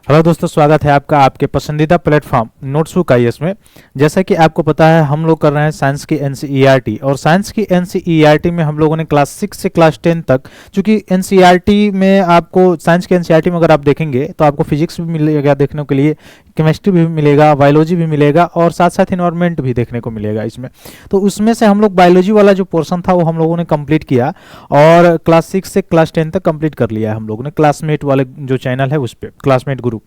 Hello दोस्तों, स्वागत है आपका आपके पसंदीदा प्लेटफॉर्म नोट्सबुक आईएएस में। जैसा कि आपको पता है, हम लोग कर रहे हैं साइंस की एनसीईआरटी, और साइंस की एनसीईआरटी में हम लोगों ने क्लास 6 से क्लास 10 तक, चूंकि एनसीईआरटी में आपको साइंस की एनसीईआरटी में अगर आप देखेंगे तो आपको फिजिक्स भी मिलेगा देखने के लिए, केमिस्ट्री भी मिलेगा, बायोलॉजी भी मिलेगा, और साथ साथ इन्वायरमेंट भी देखने को मिलेगा इसमें। तो उसमें से हम लोग बायोलॉजी वाला जो पोर्शन था वो हम लोगों ने कंप्लीट किया, और क्लास 6 से क्लास 10 तक कंप्लीट कर लिया है हम लोगों ने। क्लासमेट वाले जो चैनल है उस पर, क्लासमेट ग्रुप,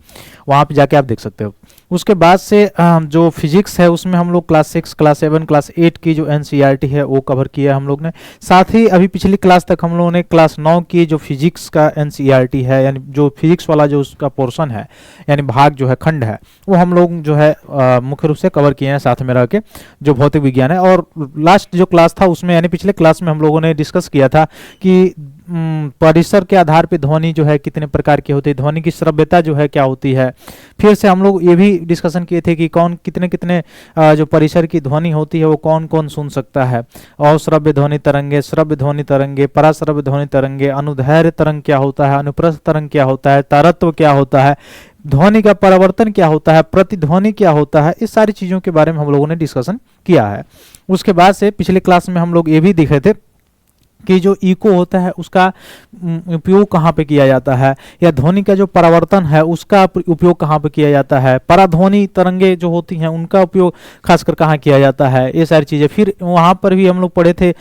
वहाँ पे जाके आप देख सकते हो। उसके बाद से जो फिजिक्स है उसमें हम लोग क्लास 6, क्लास 7, क्लास 8 की जो एनसीईआरटी है वो कवर किया हम लोग ने। साथ ही अभी पिछली क्लास तक हम लोगों ने क्लास 9 की जो फिजिक्स का एनसीईआरटी है, यानी जो फिजिक्स वाला जो उसका पोर्शन है, यानी भाग जो है, खंड है, वो हम लोग जो है मुख्य रूप से कवर किए हैं साथ में रह के, जो भौतिक विज्ञान है। और लास्ट जो क्लास था उसमें, यानी पिछले क्लास में हम लोगों ने डिस्कस किया था कि परिसर के आधार पे ध्वनि जो है कितने प्रकार की होती है, ध्वनि की श्रव्यता जो है क्या होती है। फिर से हम लोग ये भी डिस्कशन किए थे कि कौन कितने कितने जो परिसर की ध्वनि होती है वो कौन कौन सुन सकता है। अश्रव्य ध्वनि तरंगे, श्रव्य ध्वनि तरंगे, पराश्रव्य ध्वनि तरंगे, अनुदैर्घ्य तरंग क्या होता है, अनुप्रस्थ तरंग क्या होता है, तारत्व क्या होता है, ध्वनि का परावर्तन क्या होता है, प्रतिध्वनि क्या होता है। इस सारी चीज़ों के बारे में हम लोगों ने डिस्कशन किया है। उसके बाद से पिछले क्लास में हम लोग ये भी देखे थे कि जो इको होता है उसका उपयोग कहाँ पे किया जाता है, या ध्वनि का जो परावर्तन है उसका उपयोग कहाँ पे किया जाता है, पराध्वनि तरंगे जो होती हैं उनका उपयोग खासकर कहाँ किया जाता है, ये सारी चीज़ें। फिर वहाँ पर भी हम लोग पढ़े थे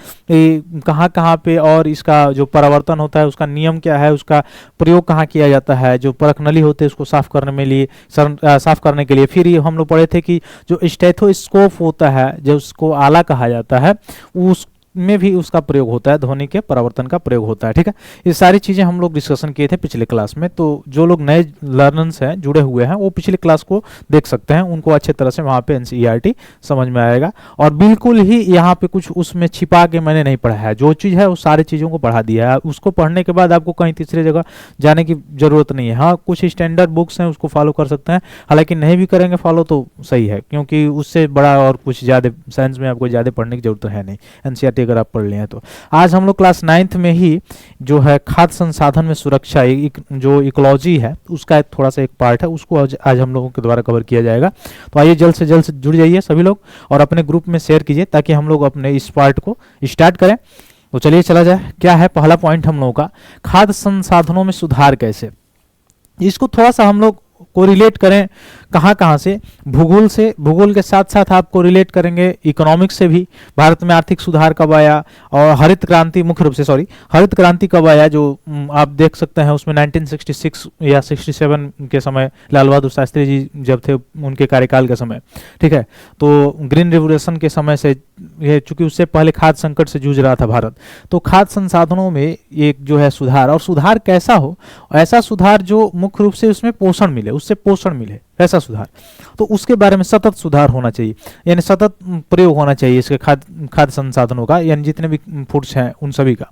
कहाँ कहाँ पे, और इसका जो परावर्तन होता है उसका नियम क्या है, उसका प्रयोग कहाँ किया जाता है, जो परख नली होते हैं उसको साफ करने में लिए साफ करने के लिए। फिर ये हम लोग पढ़े थे कि जो स्टेथोस्कोप होता है, जो उसको आला कहा जाता है, उस में भी उसका प्रयोग होता है, ध्वनि के परावर्तन का प्रयोग होता है। ठीक है, ये सारी चीज़ें हम लोग डिस्कशन किए थे पिछले क्लास में। तो जो लोग नए लर्नर्स हैं, जुड़े हुए हैं, वो पिछले क्लास को देख सकते हैं, उनको अच्छे तरह से वहाँ पे एनसीईआरटी समझ में आएगा। और बिल्कुल ही यहाँ पे कुछ उसमें छिपा के मैंने नहीं पढ़ा है, जो चीज़ है वो सारी चीज़ों को पढ़ा दिया है। उसको पढ़ने के बाद आपको कहीं तीसरी जगह जाने की ज़रूरत नहीं है। हाँ, कुछ स्टैंडर्ड बुक्स हैं उसको फॉलो कर सकते हैं, हालांकि नहीं भी करेंगे फॉलो तो सही है, क्योंकि उससे बड़ा और कुछ ज़्यादा साइंस में आपको ज़्यादा पढ़ने की जरूरत है नहीं, एनसीईआरटी अगर आप पढ़ लिए तो। आज हम लोग क्लास 9th में ही जो है खाद्य संसाधन में सुरक्षा, जो इकोलॉजी है उसका थोड़ा सा एक पार्ट है, उसको आज हम लोगों के द्वारा कवर किया जाएगा। तो आइए जल्द से जुड़ जाइए सभी लोग, और अपने ग्रुप में शेयर कीजिए ताकि हम लोग अपने इस पार्ट को स्टार्ट करें। तो चलिए चला जाए। क्या है पहला पॉइंट हम लोगों का, खाद्य संसाधनों में सुधार कैसे। इसको थोड़ा सा हम लोग को रिलेट करें कहाँ कहाँ से, भूगोल से, भूगोल के साथ साथ आपको रिलेट करेंगे इकोनॉमिक्स से भी। भारत में आर्थिक सुधार कब आया, और हरित क्रांति, मुख्य रूप से हरित क्रांति कब आया, जो आप देख सकते हैं उसमें 1966 या 67 के समय, लाल बहादुर शास्त्री जी जब थे उनके कार्यकाल के समय। ठीक है, तो ग्रीन रिवोल्यूशन के समय से, ये चूंकि उससे पहले खाद्य संकट से जूझ रहा था भारत, तो खाद्य संसाधनों में एक जो है सुधार, और सुधार कैसा हो, ऐसा सुधार जो मुख्य रूप से उसमें पोषण मिले, उससे पोषण मिले, ऐसा सुधार। तो उसके बारे में सतत सुधार होना चाहिए, यानी सतत प्रयोग होना चाहिए इसके खाद्य संसाधनों का, यानी जितने भी फूड्स हैं उन सभी का।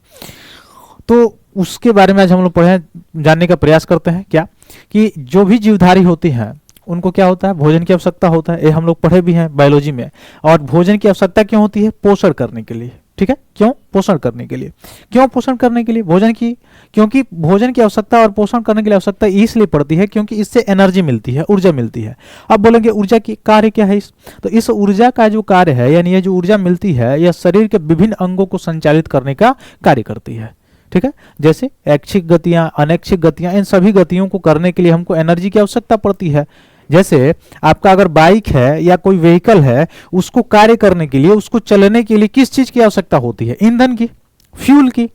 तो उसके बारे में आज हम लोग पढ़े, जानने का प्रयास करते हैं। क्या कि जो भी जीवधारी होती हैं उनको क्या होता है, भोजन की आवश्यकता होता है, ये हम लोग पढ़े भी हैं बायोलॉजी में। और भोजन की आवश्यकता क्यों होती है, पोषण करने के लिए। ठीक है, क्यों, पोषण करने के लिए। क्यों पोषण करने के लिए भोजन की, क्योंकि भोजन की आवश्यकता और पोषण करने के लिए आवश्यकता इसलिए पड़ती है क्योंकि इससे एनर्जी मिलती है, ऊर्जा मिलती है। अब बोलेंगे ऊर्जा की कार्य क्या है, तो इस ऊर्जा का जो कार्य है, यानी ये जो ऊर्जा मिलती है, यह शरीर के विभिन्न अंगों को संचालित करने का कार्य करती है। ठीक है, जैसे ऐच्छिक गतियां, अनैच्छिक गतियां, इन सभी गतियों को करने के लिए हमको एनर्जी की आवश्यकता पड़ती है। जैसे आपका अगर बाइक है या कोई व्हीकल है, उसको कार्य करने के लिए, उसको चलने के लिए किस चीज की आवश्यकता होती है, ईंधन की, फ्यूल की।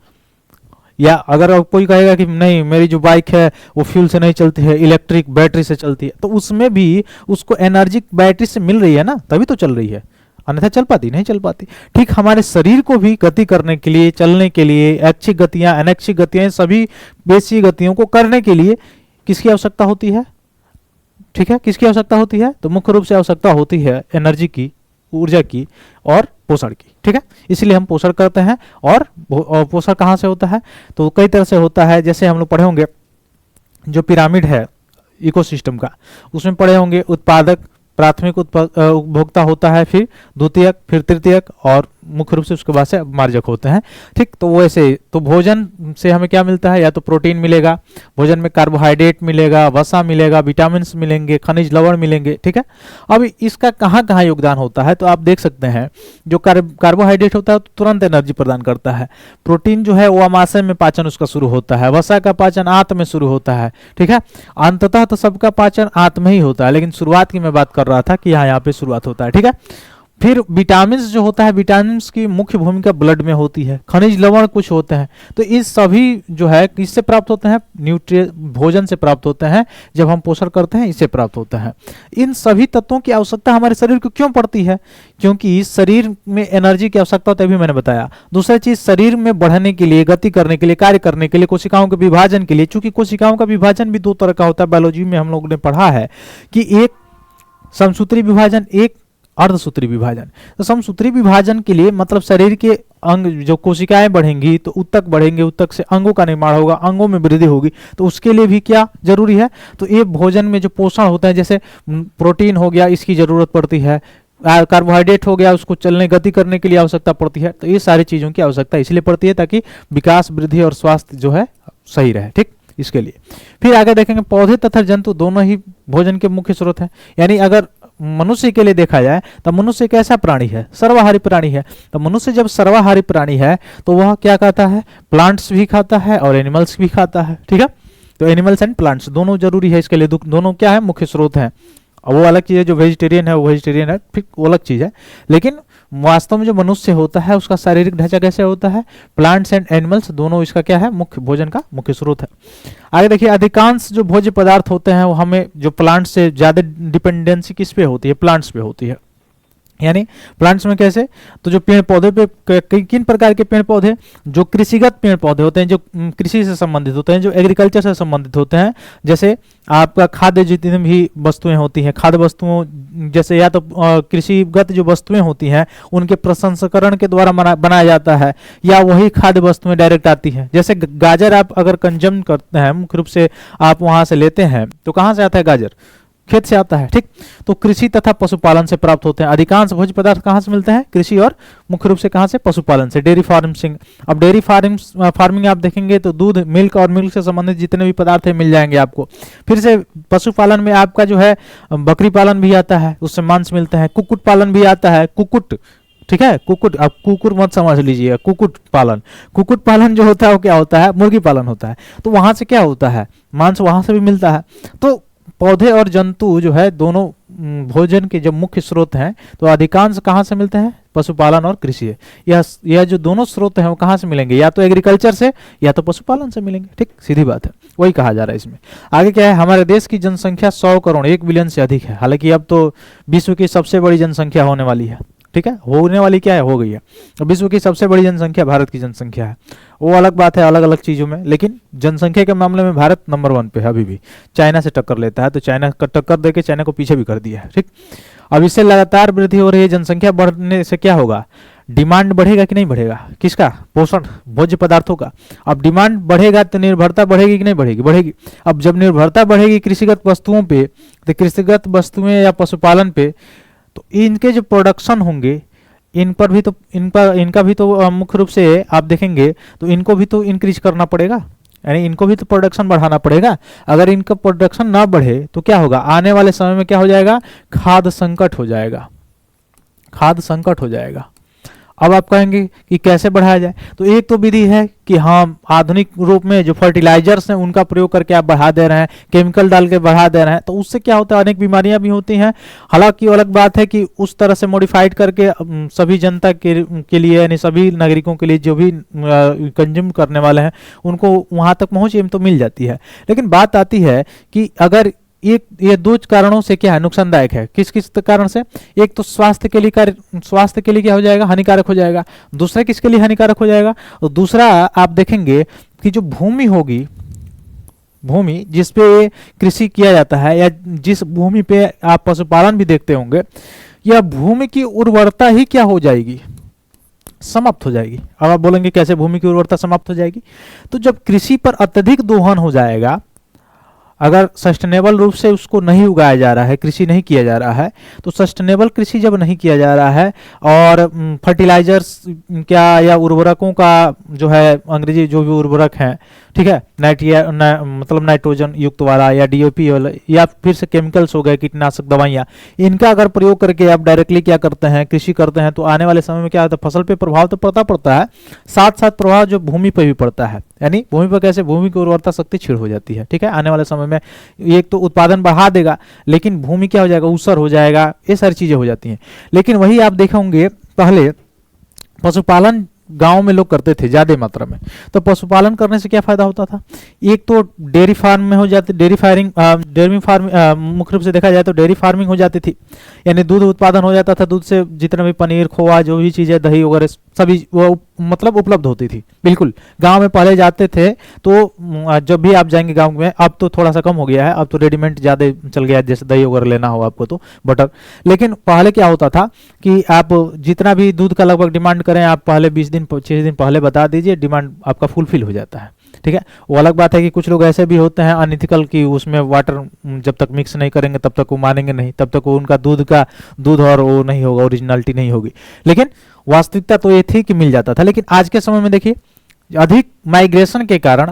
या अगर कोई कहेगा कि नहीं मेरी जो बाइक है वो फ्यूल से नहीं चलती है, इलेक्ट्रिक बैटरी से चलती है, तो उसमें भी उसको एनर्जी बैटरी से मिल रही है ना, तभी तो चल रही है, अन्यथा चल पाती नहीं, चल पाती। ठीक हमारे शरीर को भी गति करने के लिए, चलने के लिए, ऐच्छिक गतियां, अनैच्छिक गतियां, सभी बेसिक गतियों को करने के लिए किसकी आवश्यकता होती है। ठीक है, किसकी आवश्यकता होती है, तो मुख्य रूप से आवश्यकता होती है एनर्जी की, ऊर्जा की और पोषण की। ठीक है, इसलिए हम पोषण करते हैं। और पोषण कहाँ से होता है, तो कई तरह से होता है। जैसे हम लोग पढ़े होंगे जो पिरामिड है इकोसिस्टम का, उसमें पढ़े होंगे उत्पादक, प्राथमिक उपभोक्ता होता है, फिर द्वितीयक, फिर तृतीयक और मुख्य रूप से उसके बाद से मार्जक होते हैं। ठीक, तो वैसे तो भोजन से हमें क्या मिलता है, या तो प्रोटीन मिलेगा, भोजन में कार्बोहाइड्रेट मिलेगा, वसा मिलेगा, विटामिन मिलेंगे, खनिज लवण मिलेंगे। ठीक है, अब इसका कहाँ कहाँ योगदान होता है, तो आप देख सकते हैं जो कार्बोहाइड्रेट होता है तो तुरंत एनर्जी प्रदान करता है, प्रोटीन जो है वो अमाशय में पाचन उसका शुरू होता है, वसा का पाचन आंत में शुरू होता है। ठीक है, अंततः तो सबका पाचन आंत में ही होता है, लेकिन शुरुआत की मैं बात कर रहा था कि यहाँ पे शुरुआत होता है। ठीक है, फिर विटामिन जो होता है, विटामिन की मुख्य भूमिका ब्लड में होती है, खनिज लवण कुछ होते हैं, तो इस सभी जो है किससे प्राप्त होते हैं, भोजन से प्राप्त होते हैं, जब हम पोषण करते हैं इससे प्राप्त होता है। इन सभी तत्वों की आवश्यकता हमारे शरीर को क्यों पड़ती है, क्योंकि शरीर में एनर्जी की आवश्यकता होती है, अभी मैंने बताया। दूसरा चीज, शरीर में बढ़ने के लिए, गति करने के लिए, कार्य करने के लिए, कोशिकाओं के विभाजन के लिए, चूंकि कोशिकाओं का विभाजन भी दो तरह का होता है, बायोलॉजी में हम लोगों ने पढ़ा है कि एक समसूत्री विभाजन, एक अर्धसूत्री विभाजन। तो समसूत्री विभाजन के लिए मतलब शरीर के अंग जो कोशिकाएं बढ़ेंगी तो उत्तक बढ़ेंगे, उत्तक से अंगों का निर्माण होगा, अंगों में वृद्धि होगी, तो उसके लिए भी क्या जरूरी है, तो ये भोजन में जो पोषण होता है, जैसे प्रोटीन हो गया इसकी जरूरत पड़ती है, कार्बोहाइड्रेट हो गया उसको चलने गति करने के लिए आवश्यकता पड़ती है, तो ये सारी चीजों की आवश्यकता इसलिए पड़ती है ताकि विकास, वृद्धि और स्वास्थ्य जो है सही रहे। ठीक, इसके लिए फिर आगे देखेंगे पौधे तथा जंतु दोनों ही भोजन के मुख्य स्रोत हैं। यानी अगर मनुष्य के लिए देखा जाए तो मनुष्य एक ऐसा प्राणी है, सर्वाहारी प्राणी है, तो मनुष्य जब सर्वाहारी प्राणी है तो वह क्या खाता है, प्लांट्स भी खाता है और एनिमल्स भी खाता है। ठीक है, तो एनिमल्स एंड प्लांट्स दोनों जरूरी है इसके लिए, दोनों क्या है, मुख्य स्रोत हैं। वो अलग चीज है, जो वेजिटेरियन है वो वेजिटेरियन है, फिर वो अलग चीज है, लेकिन वास्तव में जो मनुष्य होता है उसका शारीरिक ढांचा कैसे होता है, प्लांट्स एंड एनिमल्स दोनों इसका क्या है, मुख्य भोजन का मुख्य स्रोत है। आगे देखिए, अधिकांश जो भोज्य पदार्थ होते हैं वो हमें जो प्लांट्स से ज्यादा डिपेंडेंसी किस पे होती है, प्लांट्स पे होती है। यानी प्लांट्स में कैसे, तो जो पेड़ पौधे पे किन प्रकार के पेड़ पौधे, जो कृषिगत पेड़ पौधे होते हैं, जो कृषि से संबंधित होते हैं, जो एग्रीकल्चर से संबंधित होते हैं, जैसे आपका खाद्य जितनी भी वस्तुएं होती हैं, खाद्य वस्तुओं जैसे या तो कृषिगत जो वस्तुएं होती हैं उनके प्रसंस्करण के द्वारा बनाया जाता है, या वही खाद्य वस्तुएं डायरेक्ट आती हैं। जैसे गाजर आप अगर कंज्यूम करते हैं, मुख्य रूप से आप वहां से लेते हैं, तो कहाँ से आता है गाजर, खेत से आता है। ठीक, तो कृषि तथा पशुपालन से प्राप्त होते हैं। अधिकांश भोज्य पदार्थ कहाँ से मिलते हैं, कृषि और मुख्य रूप से कहाँ से, पशुपालन से, डेयरी फार्मिंग। अब डेयरी फार्मिंग आप देखेंगे तो दूध, मिल्क और मिल्क से संबंधित जितने भी पदार्थ है मिल जाएंगे आपको। फिर से पशुपालन में आपका जो है बकरी पालन भी आता है, उससे मांस मिलता है, कुक्कुट पालन भी आता है, कुक्कुट, ठीक है, कुक्कुट, आप कुकुर मत समझ लीजिएगा, कुक्कुट पालन जो होता है वो क्या होता है, मुर्गी पालन होता है, तो वहां से क्या होता है, मांस वहां से भी मिलता है। तो पौधे और जंतु जो है दोनों भोजन के जब मुख्य स्रोत हैं, तो अधिकांश कहाँ से मिलते हैं, पशुपालन और कृषि है। यह जो दोनों स्रोत हैं वो कहाँ से मिलेंगे, या तो एग्रीकल्चर से या तो पशुपालन से मिलेंगे। ठीक, सीधी बात है, वही कहा जा रहा है इसमें। आगे क्या है, हमारे देश की जनसंख्या 100 करोड़ 1 बिलियन से अधिक है। हालांकि अब तो विश्व की सबसे बड़ी जनसंख्या होने वाली है। ठीक है, होने वाली क्या है, हो गई है। तो विश्व की सबसे बड़ी जनसंख्या भारत की जनसंख्या है, वो अलग बात है अलग अलग चीजों में, लेकिन जनसंख्या के मामले में भारत नंबर 1 पे है अभी भी, चाइना से टक्कर लेता है, तो चाइना का टक्कर देके चाइना को पीछे भी कर दिया है। ठीक, अब इससे लगातार वृद्धि हो रही है, जनसंख्या बढ़ने से क्या होगा, डिमांड बढ़ेगा कि नहीं बढ़ेगा, किसका, पोषण भोज्य पदार्थों का। अब डिमांड बढ़ेगा तो निर्भरता बढ़ेगी कि नहीं बढ़ेगी, बढ़ेगी। अब जब निर्भरता बढ़ेगी कृषिगत वस्तुओं पे, तो कृषिगत वस्तुएं या पशुपालन पे, तो इनके जो प्रोडक्शन होंगे इन पर भी तो इनका भी तो मुख्य रूप से आप देखेंगे तो इनको भी तो इंक्रीज करना पड़ेगा, यानी इनको भी तो प्रोडक्शन बढ़ाना पड़ेगा। अगर इनका प्रोडक्शन ना बढ़े तो क्या होगा, आने वाले समय में क्या हो जाएगा, खाद्य संकट हो जाएगा, खाद्य संकट हो जाएगा। अब आप कहेंगे कि कैसे बढ़ाया जाए, तो एक तो विधि है कि हाँ आधुनिक रूप में जो फर्टिलाइजर्स हैं उनका प्रयोग करके आप बढ़ा दे रहे हैं, केमिकल डाल के बढ़ा दे रहे हैं, तो उससे क्या होता है, अनेक बीमारियां भी होती हैं। हालांकि अलग बात है कि उस तरह से मॉडिफाइड करके सभी जनता के लिए, यानी सभी नागरिकों के लिए जो भी कंज्यूम करने वाले हैं उनको वहां तक पहुंच तो मिल जाती है। लेकिन बात आती है कि अगर ये दो कारणों से क्या है, नुकसानदायक है। किस किस कारण से, एक तो स्वास्थ्य के लिए क्या हो जाएगा, हानिकारक हो जाएगा। दूसरा किसके लिए हानिकारक हो जाएगा, और दूसरा आप देखेंगे कि जो भूमि होगी, भूमि जिस पे कृषि किया जाता है या जिस भूमि पे आप पशुपालन भी देखते होंगे, यह भूमि की उर्वरता ही क्या हो जाएगी, समाप्त हो जाएगी। अब आप बोलेंगे कैसे भूमि की उर्वरता समाप्त हो जाएगी, तो जब कृषि पर अत्यधिक दोहन हो जाएगा, अगर सस्टेनेबल रूप से उसको नहीं उगाया जा रहा है, कृषि नहीं किया जा रहा है, तो सस्टेनेबल कृषि जब नहीं किया जा रहा है और फर्टिलाइजर्स क्या या उर्वरकों का जो है अंग्रेजी जो भी उर्वरक हैं, ठीक है, मतलब नाइट्रोजन युक्त वाला या डीओपी वाला या फिर से केमिकल्स हो गए, कीटनाशक दवाइयाँ, इनका अगर प्रयोग करके आप डायरेक्टली क्या करते हैं, कृषि करते हैं, तो आने वाले समय में क्या होता है, फसल पे प्रभाव तो पड़ता है, साथ साथ प्रभाव जो भूमि पर भी पड़ता है। यानी भूमि पर कैसे, भूमि की उर्वरता शक्ति क्षीण हो जाती है, ठीक है। आने वाले समय में एक तो उत्पादन बढ़ा देगा, लेकिन भूमि क्या हो जाएगा, ऊसर हो जाएगा, ये सारी चीजें हो जाती हैं। लेकिन वही आप देखेंगे पहले पशुपालन गांव में लोग करते थे ज्यादा मात्रा में, तो पशुपालन करने से क्या फायदा होता था, एक तो डेयरी फार्म में हो जाती, डेयरी फार्म मुख्य रूप से देखा जाए तो डेयरी फार्मिंग हो जाती थी, यानी दूध उत्पादन हो जाता था, दूध से जितना भी पनीर, खोआ, जो भी चीजें, दही वगैरह सभी वो मतलब उपलब्ध होती थी। बिल्कुल गांव में पहले जाते थे तो जब भी आप जाएंगे गांव में, अब तो थोड़ा सा कम हो गया है, अब तो रेडीमेड ज्यादा चल गया है, जैसे दही वगैरह लेना हो आपको तो बटर। लेकिन पहले क्या होता था कि आप जितना भी दूध का लगभग डिमांड करें, आप पहले 20 दिन पहले बता दीजिए, डिमांड आपका फुलफिल हो जाता है, ठीक है। वो अलग बात है कि कुछ लोग ऐसे भी होते हैं अनइथिकल कि उसमें वाटर जब तक मिक्स नहीं करेंगे तब तक वो मानेंगे नहीं, तब तक वो उनका दूध और वो नहीं होगा, ओरिजिनलिटी नहीं होगी। लेकिन वास्तविकता तो ये थी कि मिल जाता था। लेकिन आज के समय में देखिए, अधिक माइग्रेशन के कारण,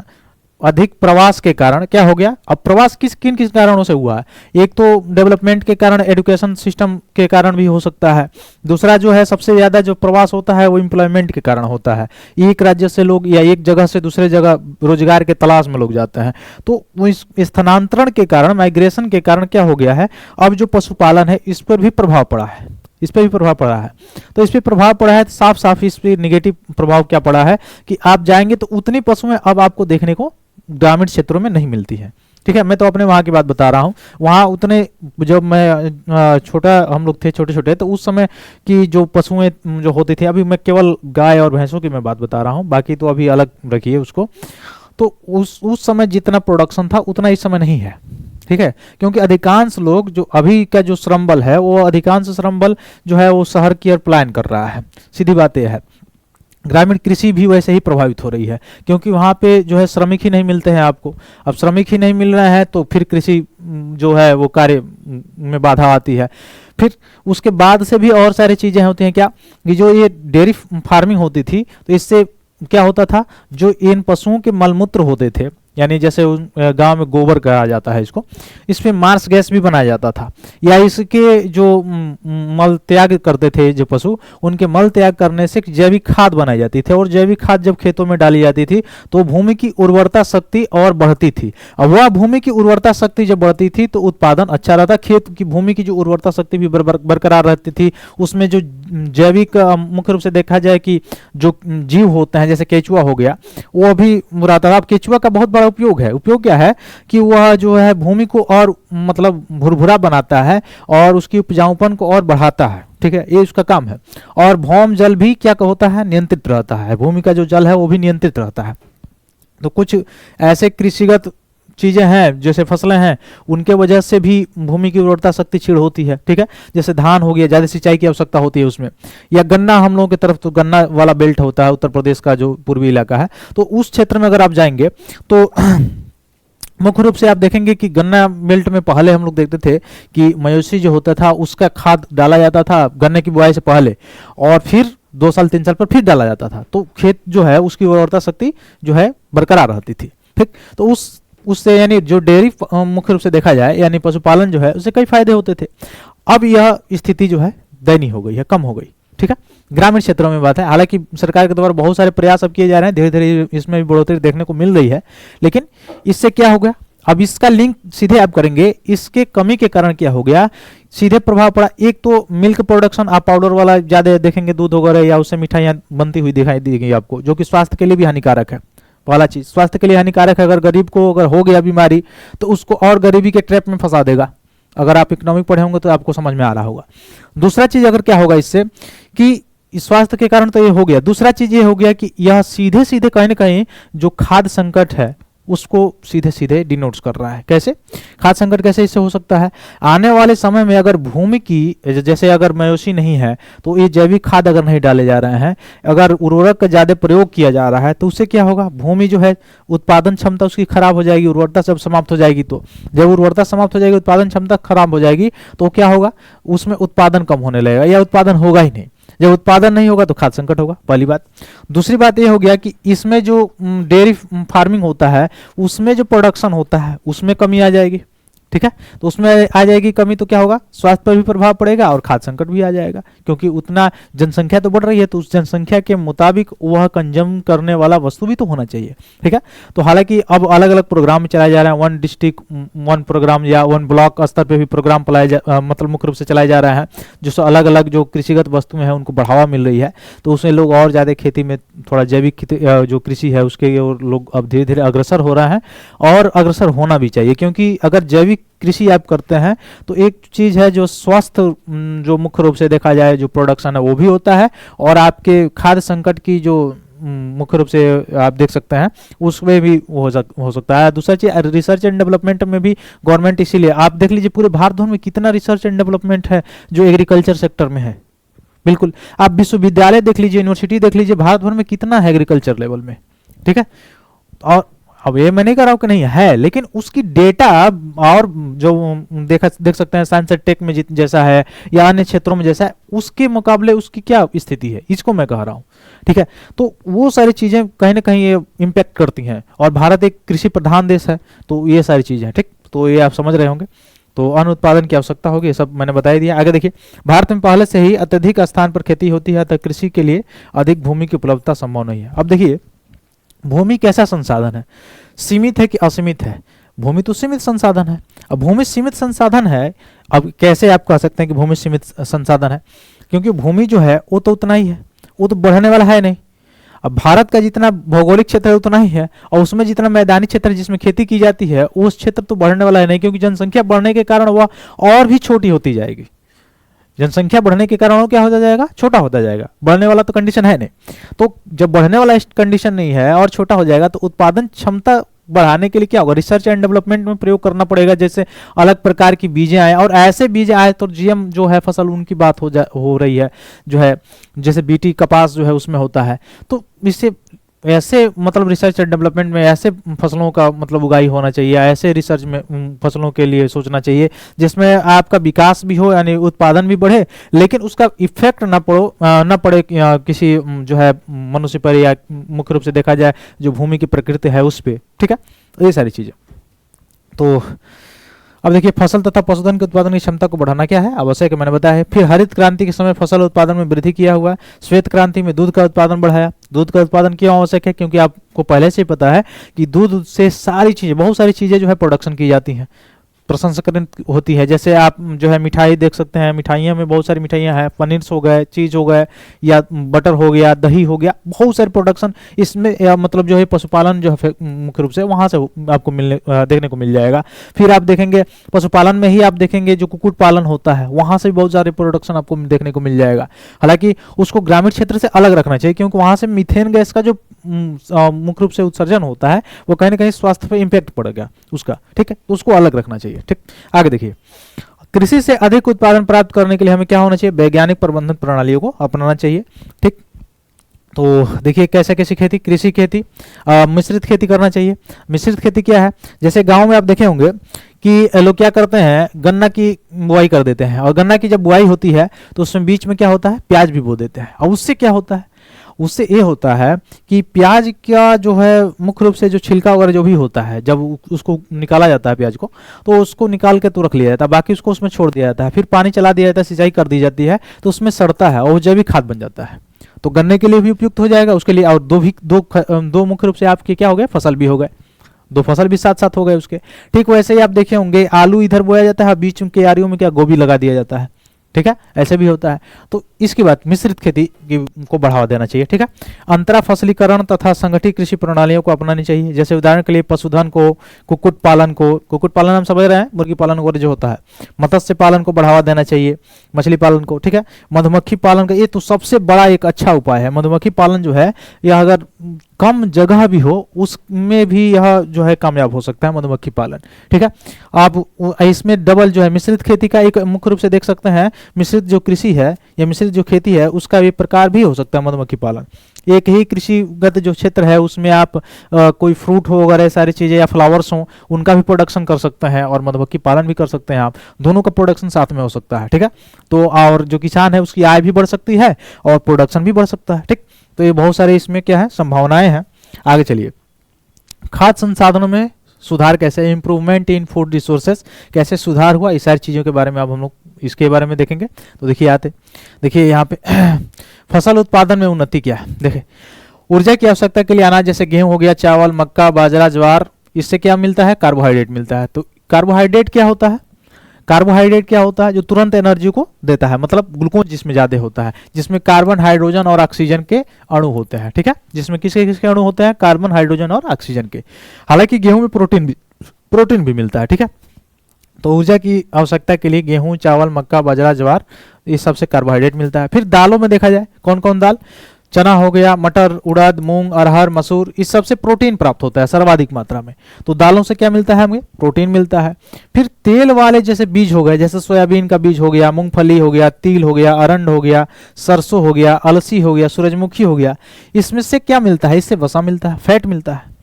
अधिक प्रवास के कारण क्या हो गया, अब प्रवास किन किस कारणों से हुआ है, एक तो डेवलपमेंट के कारण, एजुकेशन सिस्टम के कारण भी हो सकता है, दूसरा जो है सबसे ज्यादा जो प्रवास होता है वो एम्प्लॉयमेंट के कारण होता है, एक राज्य से लोग या एक जगह से दूसरे जगह रोजगार के तलाश में लोग जाते हैं, तो वो इस स्थानांतरण के कारण, माइग्रेशन के कारण क्या हो गया है, अब जो पशुपालन है इस पर भी प्रभाव पड़ा है, इस पर भी प्रभाव पड़ा है। तो इस पर प्रभाव पड़ा है, तो साफ साफ इस पर निगेटिव प्रभाव क्या पड़ा है कि आप जाएंगे तो उतनी पशुएं अब आपको देखने को ग्रामीण क्षेत्रों में नहीं मिलती है, ठीक है। मैं तो अपने वहाँ की बात बता रहा हूँ, वहाँ उतने, जब मैं छोटा, हम लोग थे छोटे छोटे, तो उस समय की जो पशुएं जो होती थी, अभी मैं केवल गाय और भैंसों की मैं बात बता रहा हूँ, बाकी तो अभी अलग रखिए उसको, तो उस समय जितना प्रोडक्शन था उतना इस समय नहीं है, ठीक है। क्योंकि अधिकांश लोग जो अभी का जो श्रम बल है, वो अधिकांश श्रम बल जो है वो शहर की ओर प्लान कर रहा है, सीधी बात यह है। ग्रामीण कृषि भी वैसे ही प्रभावित हो रही है, क्योंकि वहाँ पे जो है श्रमिक ही नहीं मिलते हैं आपको। अब श्रमिक ही नहीं मिल रहे हैं तो फिर कृषि जो है वो कार्य में बाधा आती है। फिर उसके बाद से भी और सारी चीज़ें होती हैं, क्या कि जो ये डेयरी फार्मिंग होती थी, तो इससे क्या होता था, जो इन पशुओं के मलमूत्र होते थे, यानी जैसे गांव में गोबर कहा जाता है इसको, इस पे मार्स गैस भी बनाया जाता था, या इसके जो मल त्याग करते थे जो पशु, उनके मल त्याग करने से जैविक खाद बनाई जाती थी, और जैविक खाद जब खेतों में डाली जाती थी तो भूमि की उर्वरता शक्ति और बढ़ती थी। अब वह भूमि की उर्वरता शक्ति जब बढ़ती थी तो उत्पादन अच्छा रहता, खेत की भूमि की जो उर्वरता शक्ति भी बरकरार रहती थी, उसमें जो जैविक मुख्य रूप से देखा जाए कि जो जीव होते हैं, जैसे केचुआ हो गया, वो भी रहता था। अब केचुआ का बहुत बड़ा उपयोग है, उपयोग क्या है कि वह जो है भूमि को और मतलब भुरभुरा बनाता है और उसकी उपजाऊपन को और बढ़ाता है, ठीक है, ये उसका काम है। और भौम जल भी क्या होता है, नियंत्रित रहता है, भूमि का जो जल है वो भी नियंत्रित रहता है। तो कुछ ऐसे कृषिगत चीजें हैं, जैसे फसलें हैं, उनके वजह से भी भूमि की उर्वरता शक्ति क्षीण होती है, ठीक है। जैसे धान हो गया, ज्यादा सिंचाई की आवश्यकता होती है उसमें, या गन्ना, हम लोगों की तरफ तो गन्ना वाला बेल्ट होता है, उत्तर प्रदेश का जो पूर्वी इलाका है, तो उस क्षेत्र में अगर आप जाएंगे तो मुख्य रूप से आप देखेंगे कि गन्ना बेल्ट में पहले हम लोग देखते थे कि मयूसी जो होता था उसका खाद डाला जाता था गन्ने की बुआई से पहले, और फिर 2 साल 3 साल पर फिर डाला जाता था, तो खेत जो है उसकी उर्वरता शक्ति जो है बरकरार रहती थी, ठीक। तो उससे यानी जो डेयरी मुख्य रूप से देखा जाए, यानी पशुपालन जो है, उससे कई फायदे होते थे। अब यह स्थिति जो है दयनीय हो गई है, कम हो गई, ठीक है। ग्रामीण क्षेत्रों में बात है, हालांकि सरकार के द्वारा बहुत सारे प्रयास अब किए जा रहे हैं, धीरे धीरे इसमें भी बढ़ोतरी देखने को मिल रही है, लेकिन इससे क्या हो गया, अब इसका लिंक सीधे आप करेंगे, इसके कमी के कारण क्या हो गया, सीधे प्रभाव पड़ा। एक तो मिल्क प्रोडक्शन, आप पाउडर वाला ज्यादा देखेंगे, दूध वगैरह या उससे मिठाइयाँ बनती हुई दिखाई देगी आपको, जो कि स्वास्थ्य के लिए भी हानिकारक है। पहला चीज स्वास्थ्य के लिए हानिकारक है, अगर गरीब को अगर हो गया बीमारी तो उसको और गरीबी के ट्रैप में फंसा देगा। अगर आप इकोनॉमिक पढ़े होंगे तो आपको समझ में आ रहा होगा। दूसरा चीज अगर क्या होगा इससे कि स्वास्थ्य के कारण तो ये हो गया, दूसरा चीज ये हो गया कि यह सीधे सीधे कहीं ना कहीं जो खाद्य संकट है, उसको सीधे सीधे डिनोट्स कर रहा है। कैसे? खाद्य संकट कैसे इससे हो सकता है? आने वाले समय में अगर भूमि की, जैसे अगर मवेशी नहीं है तो ये जैविक खाद अगर नहीं डाले जा रहे हैं, अगर उर्वरक का ज्यादा प्रयोग किया जा रहा है, तो उससे क्या होगा? भूमि जो है उत्पादन क्षमता उसकी खराब हो जाएगी, उर्वरता सब समाप्त हो जाएगी। तो जब उर्वरता समाप्त हो जाएगी, उत्पादन क्षमता खराब हो जाएगी, तो क्या होगा? उसमें उत्पादन कम होने लगेगा या उत्पादन होगा ही नहीं। जब उत्पादन नहीं होगा तो खाद्य संकट होगा, पहली बात। दूसरी बात ये हो गया कि इसमें जो डेयरी फार्मिंग होता है उसमें जो प्रोडक्शन होता है उसमें कमी आ जाएगी, ठीक है। तो उसमें आ जाएगी कमी, तो क्या होगा? स्वास्थ्य पर भी प्रभाव पड़ेगा और खाद्य संकट भी आ जाएगा, क्योंकि उतना जनसंख्या तो बढ़ रही है, तो उस जनसंख्या के मुताबिक वह कंज्यूम करने वाला वस्तु भी तो होना चाहिए, ठीक है। तो हालांकि अब अलग अलग प्रोग्राम में चलाए जा रहे हैं, वन डिस्ट्रिक्ट वन प्रोग्राम या वन ब्लॉक स्तर पे भी प्रोग्राम मतलब मुख्य रूप से चलाए जा रहे हैं, जो अलग अलग जो कृषिगत वस्तुएं हैं उनको बढ़ावा मिल रही है। तो उसमें लोग और ज़्यादा खेती में, थोड़ा जैविक जो कृषि है उसके लोग अब धीरे धीरे अग्रसर हो रहे हैं, और अग्रसर होना भी चाहिए, क्योंकि अगर जैविक कृषि आप करते हैं तो एक चीज है जो स्वास्थ्य, जो मुख्य रूप से देखा जाए जो प्रोडक्शन है वो भी होता है, और आपके खाद्य संकट की जो मुख्य रूप से आप देख सकते हैं उसमें भी हो सकता है। दूसरा चीज रिसर्च एंड डेवलपमेंट में भी गवर्नमेंट, इसीलिए आप देख लीजिए पूरे भारत भर में कितना रिसर्च एंड डेवलपमेंट है जो एग्रीकल्चर सेक्टर में है। बिल्कुल, आप विश्वविद्यालय देख लीजिए, यूनिवर्सिटी देख लीजिए, भारत भर में कितना है एग्रीकल्चर लेवल में, ठीक है। और अब ये मैं नहीं कह रहा हूं कि नहीं है, लेकिन उसकी डेटा और जो देख सकते हैं साइंस एंड टेक में जैसा है या अन्य क्षेत्रों में जैसा है, उसके मुकाबले उसकी क्या स्थिति है, इसको मैं कह रहा हूं, ठीक है। तो वो सारी चीजें कहीं ना कहीं ये इम्पैक्ट करती हैं, और भारत एक कृषि प्रधान देश है, तो ये सारी चीजें हैं, ठीक। तो ये आप समझ रहे होंगे। तो अन्न उत्पादन की आवश्यकता होगी, ये सब मैंने बता दिया। आगे देखिए, भारत में पहले से ही अत्यधिक स्थान पर खेती होती है, तो कृषि के लिए अधिक भूमि की उपलब्धता संभव नहीं है। अब देखिए, भूमि कैसा संसाधन है? सीमित है कि असीमित है? भूमि तो सीमित संसाधन है। अब भूमि सीमित संसाधन है, अब कैसे आप कह सकते हैं कि भूमि सीमित संसाधन है? क्योंकि भूमि जो है वो तो उतना ही है, वो तो बढ़ने वाला है नहीं। अब भारत का जितना भौगोलिक क्षेत्र है उतना ही है, और उसमें जितना मैदानी क्षेत्र है जिसमें खेती की जाती है, उस क्षेत्र तो बढ़ने वाला है नहीं, क्योंकि जनसंख्या बढ़ने के कारण वह और भी छोटी होती जाएगी। जनसंख्या बढ़ने के कारण क्या होता जाएगा? छोटा होता जाएगा। बढ़ने वाला तो कंडीशन है नहीं, तो जब बढ़ने वाला कंडीशन नहीं है और छोटा हो जाएगा, तो उत्पादन क्षमता बढ़ाने के लिए क्या होगा? रिसर्च एंड डेवलपमेंट में प्रयोग करना पड़ेगा, जैसे अलग प्रकार की बीजें आए, और ऐसे बीज आए तो जीएम जो है फसल उनकी बात हो रही है, जो है जैसे बीटी कपास जो है उसमें होता है। तो इससे ऐसे मतलब रिसर्च एंड डेवलपमेंट में ऐसे फसलों का मतलब उगाई होना चाहिए, ऐसे रिसर्च में फसलों के लिए सोचना चाहिए जिसमें आपका विकास भी हो, यानी उत्पादन भी बढ़े, लेकिन उसका इफेक्ट ना पड़े किसी जो है मनुष्य पर, या मुख्य रूप से देखा जाए जो भूमि की प्रकृति है उस पर, ठीक है। ये सारी चीजें। तो अब देखिए, फसल तथा पशुधन के उत्पादन की क्षमता को बढ़ाना क्या है? आवश्यक है, मैंने बताया है। फिर हरित क्रांति के समय फसल उत्पादन में वृद्धि किया हुआ है। श्वेत क्रांति में दूध का उत्पादन बढ़ाया। दूध का उत्पादन क्यों आवश्यक है? क्योंकि आपको पहले से ही पता है कि दूध से सारी चीजें, बहुत सारी चीजें जो है प्रोडक्शन की जाती हैं, प्रसंस्करण होती है। जैसे आप जो है मिठाई देख सकते हैं, मिठाइयों में बहुत सारी मिठाइयाँ हैं, पनीर हो गए, चीज हो गए, या बटर हो गया, दही हो गया, बहुत सारे प्रोडक्शन इसमें मतलब जो है पशुपालन जो है मुख्य रूप से वहां से आपको देखने को मिल जाएगा। फिर आप देखेंगे पशुपालन में ही आप देखेंगे जो कुक्कुट पालन होता है, वहां से भी बहुत सारे प्रोडक्शन आपको देखने को मिल जाएगा। हालांकि उसको ग्रामीण क्षेत्र से अलग रखना चाहिए, क्योंकि वहां से मीथेन गैस का जो मुख्य रूप से उत्सर्जन होता है वो कहीं ना कहीं स्वास्थ्य पर इम्पैक्ट पड़ेगा उसका, ठीक है। तो उसको अलग रखना चाहिए, ठीक। आगे देखिए, कृषि से अधिक उत्पादन प्राप्त करने के लिए हमें क्या होना चाहिए? वैज्ञानिक प्रबंधन प्रणालियों को अपनाना चाहिए, ठीक। तो देखिए कैसे कैसी खेती, कृषि खेती, मिश्रित खेती करना चाहिए। मिश्रित खेती क्या है? जैसे गांव में आप देखे होंगे कि लोग क्या करते हैं, गन्ना की बुआई कर देते हैं, और गन्ना की जब बुआई होती है तो उसमें बीच में क्या होता है? प्याज भी बो देते हैं। और उससे क्या होता है? उससे ये होता है कि प्याज का जो है मुख्य रूप से जो छिलका वगैरह जो भी होता है, जब उसको निकाला जाता है प्याज को, तो उसको निकाल के तो रख लिया जाता है, बाकी उसको उसमें छोड़ दिया जाता है, फिर पानी चला दिया जाता है, सिंचाई कर दी जाती है, तो उसमें सड़ता है और जैविक खाद बन जाता है। तो गन्ने के लिए भी उपयुक्त हो जाएगा, उसके लिए। और दो मुख्य रूप से आपके क्या हो गए? फसल भी हो गए, दो फसल भी साथ साथ हो गए उसके, ठीक। वैसे ही आप देखे होंगे आलू इधर बोया जाता है, बीच में क्यारियों में क्या गोभी लगा दिया जाता है, ठीक है। ऐसे भी होता है। तो इसके बाद मिश्रित खेती को बढ़ावा देना चाहिए, ठीक है। अंतरा फसलीकरण तथा संगठित कृषि प्रणालियों को अपनानी चाहिए। जैसे उदाहरण के लिए पशुधन को, कुक्कुट पालन हम समझ रहे हैं, मुर्गी पालन वगैरह जो होता है, मत्स्य पालन को बढ़ावा देना चाहिए। मछली पालन को, ठीक है। मधुमक्खी पालन का ये तो सबसे बड़ा एक अच्छा उपाय है। मधुमक्खी पालन जो है यह अगर कम जगह भी हो उसमें भी यह जो है कामयाब हो सकता है मधुमक्खी पालन, ठीक है। आप इसमें डबल जो है मिश्रित खेती का एक मुख्य रूप से देख सकते हैं। मिश्रित जो कृषि है या मिश्रित जो खेती है उसका भी प्रकार भी हो सकता है मधुमक्खी पालन। एक ही कृषिगत जो क्षेत्र है उसमें आप कोई फ्रूट हो वगैरह सारी चीज़ें या फ्लावर्स हो उनका भी प्रोडक्शन कर सकते हैं और मधुमक्खी पालन भी कर सकते हैं। आप दोनों का प्रोडक्शन साथ में हो सकता है, ठीक है। तो और जो किसान है उसकी आय भी बढ़ सकती है और प्रोडक्शन भी बढ़ सकता है, ठीक। तो ये बहुत सारे इसमें क्या है संभावनाएं हैं। आगे चलिए, खाद्य संसाधनों में सुधार कैसे, इम्प्रूवमेंट इन फूड रिसोर्सेस कैसे सुधार हुआ, इस सारी चीज़ों के बारे में अब हम लोग इसके बारे में देखेंगे। तो देखिए यहाँ पे फसल उत्पादन में उन्नति क्या है। देखिए ऊर्जा की आवश्यकता के लिए अनाज जैसे गेहूं हो गया, चावल, मक्का, बाजरा, ज्वार, इससे क्या मिलता है, कार्बोहाइड्रेट मिलता है। तो कार्बोहाइड्रेट क्या होता है, कार्बोहाइड्रेट क्या होता है, जो तुरंत एनर्जी को देता है, मतलब ग्लूकोज जिसमें ज्यादा होता है, जिसमें कार्बन, हाइड्रोजन और ऑक्सीजन के अणु होते हैं, ठीक है। जिसमें किसके किसके अणु होते हैं, कार्बन, हाइड्रोजन और ऑक्सीजन के। हालांकि गेहूं में प्रोटीन भी मिलता है, ठीक है। तो ऊर्जा की आवश्यकता के लिए गेहूं, चावल, मक्का, बाजरा, ज्वार, इस सबसे कार्बोहाइड्रेट मिलता है। फिर दालों में देखा जाए कौन कौन दाल, चना हो गया, मटर, उड़द, मूंग, अरहर, मसूर, इस सबसे प्रोटीन प्राप्त होता है सर्वाधिक मात्रा में। तो दालों से क्या मिलता है, हमें प्रोटीन मिलता है। फिर तेल वाले जैसे बीज हो गए, जैसे सोयाबीन का बीज हो गया, मूंगफली हो गया, तिल हो गया, अरंड हो गया, सरसों हो गया, अलसी हो गया, सूरजमुखी हो गया, इसमें से क्या मिलता है, इससे वसा मिलता है, फैट मिलता है।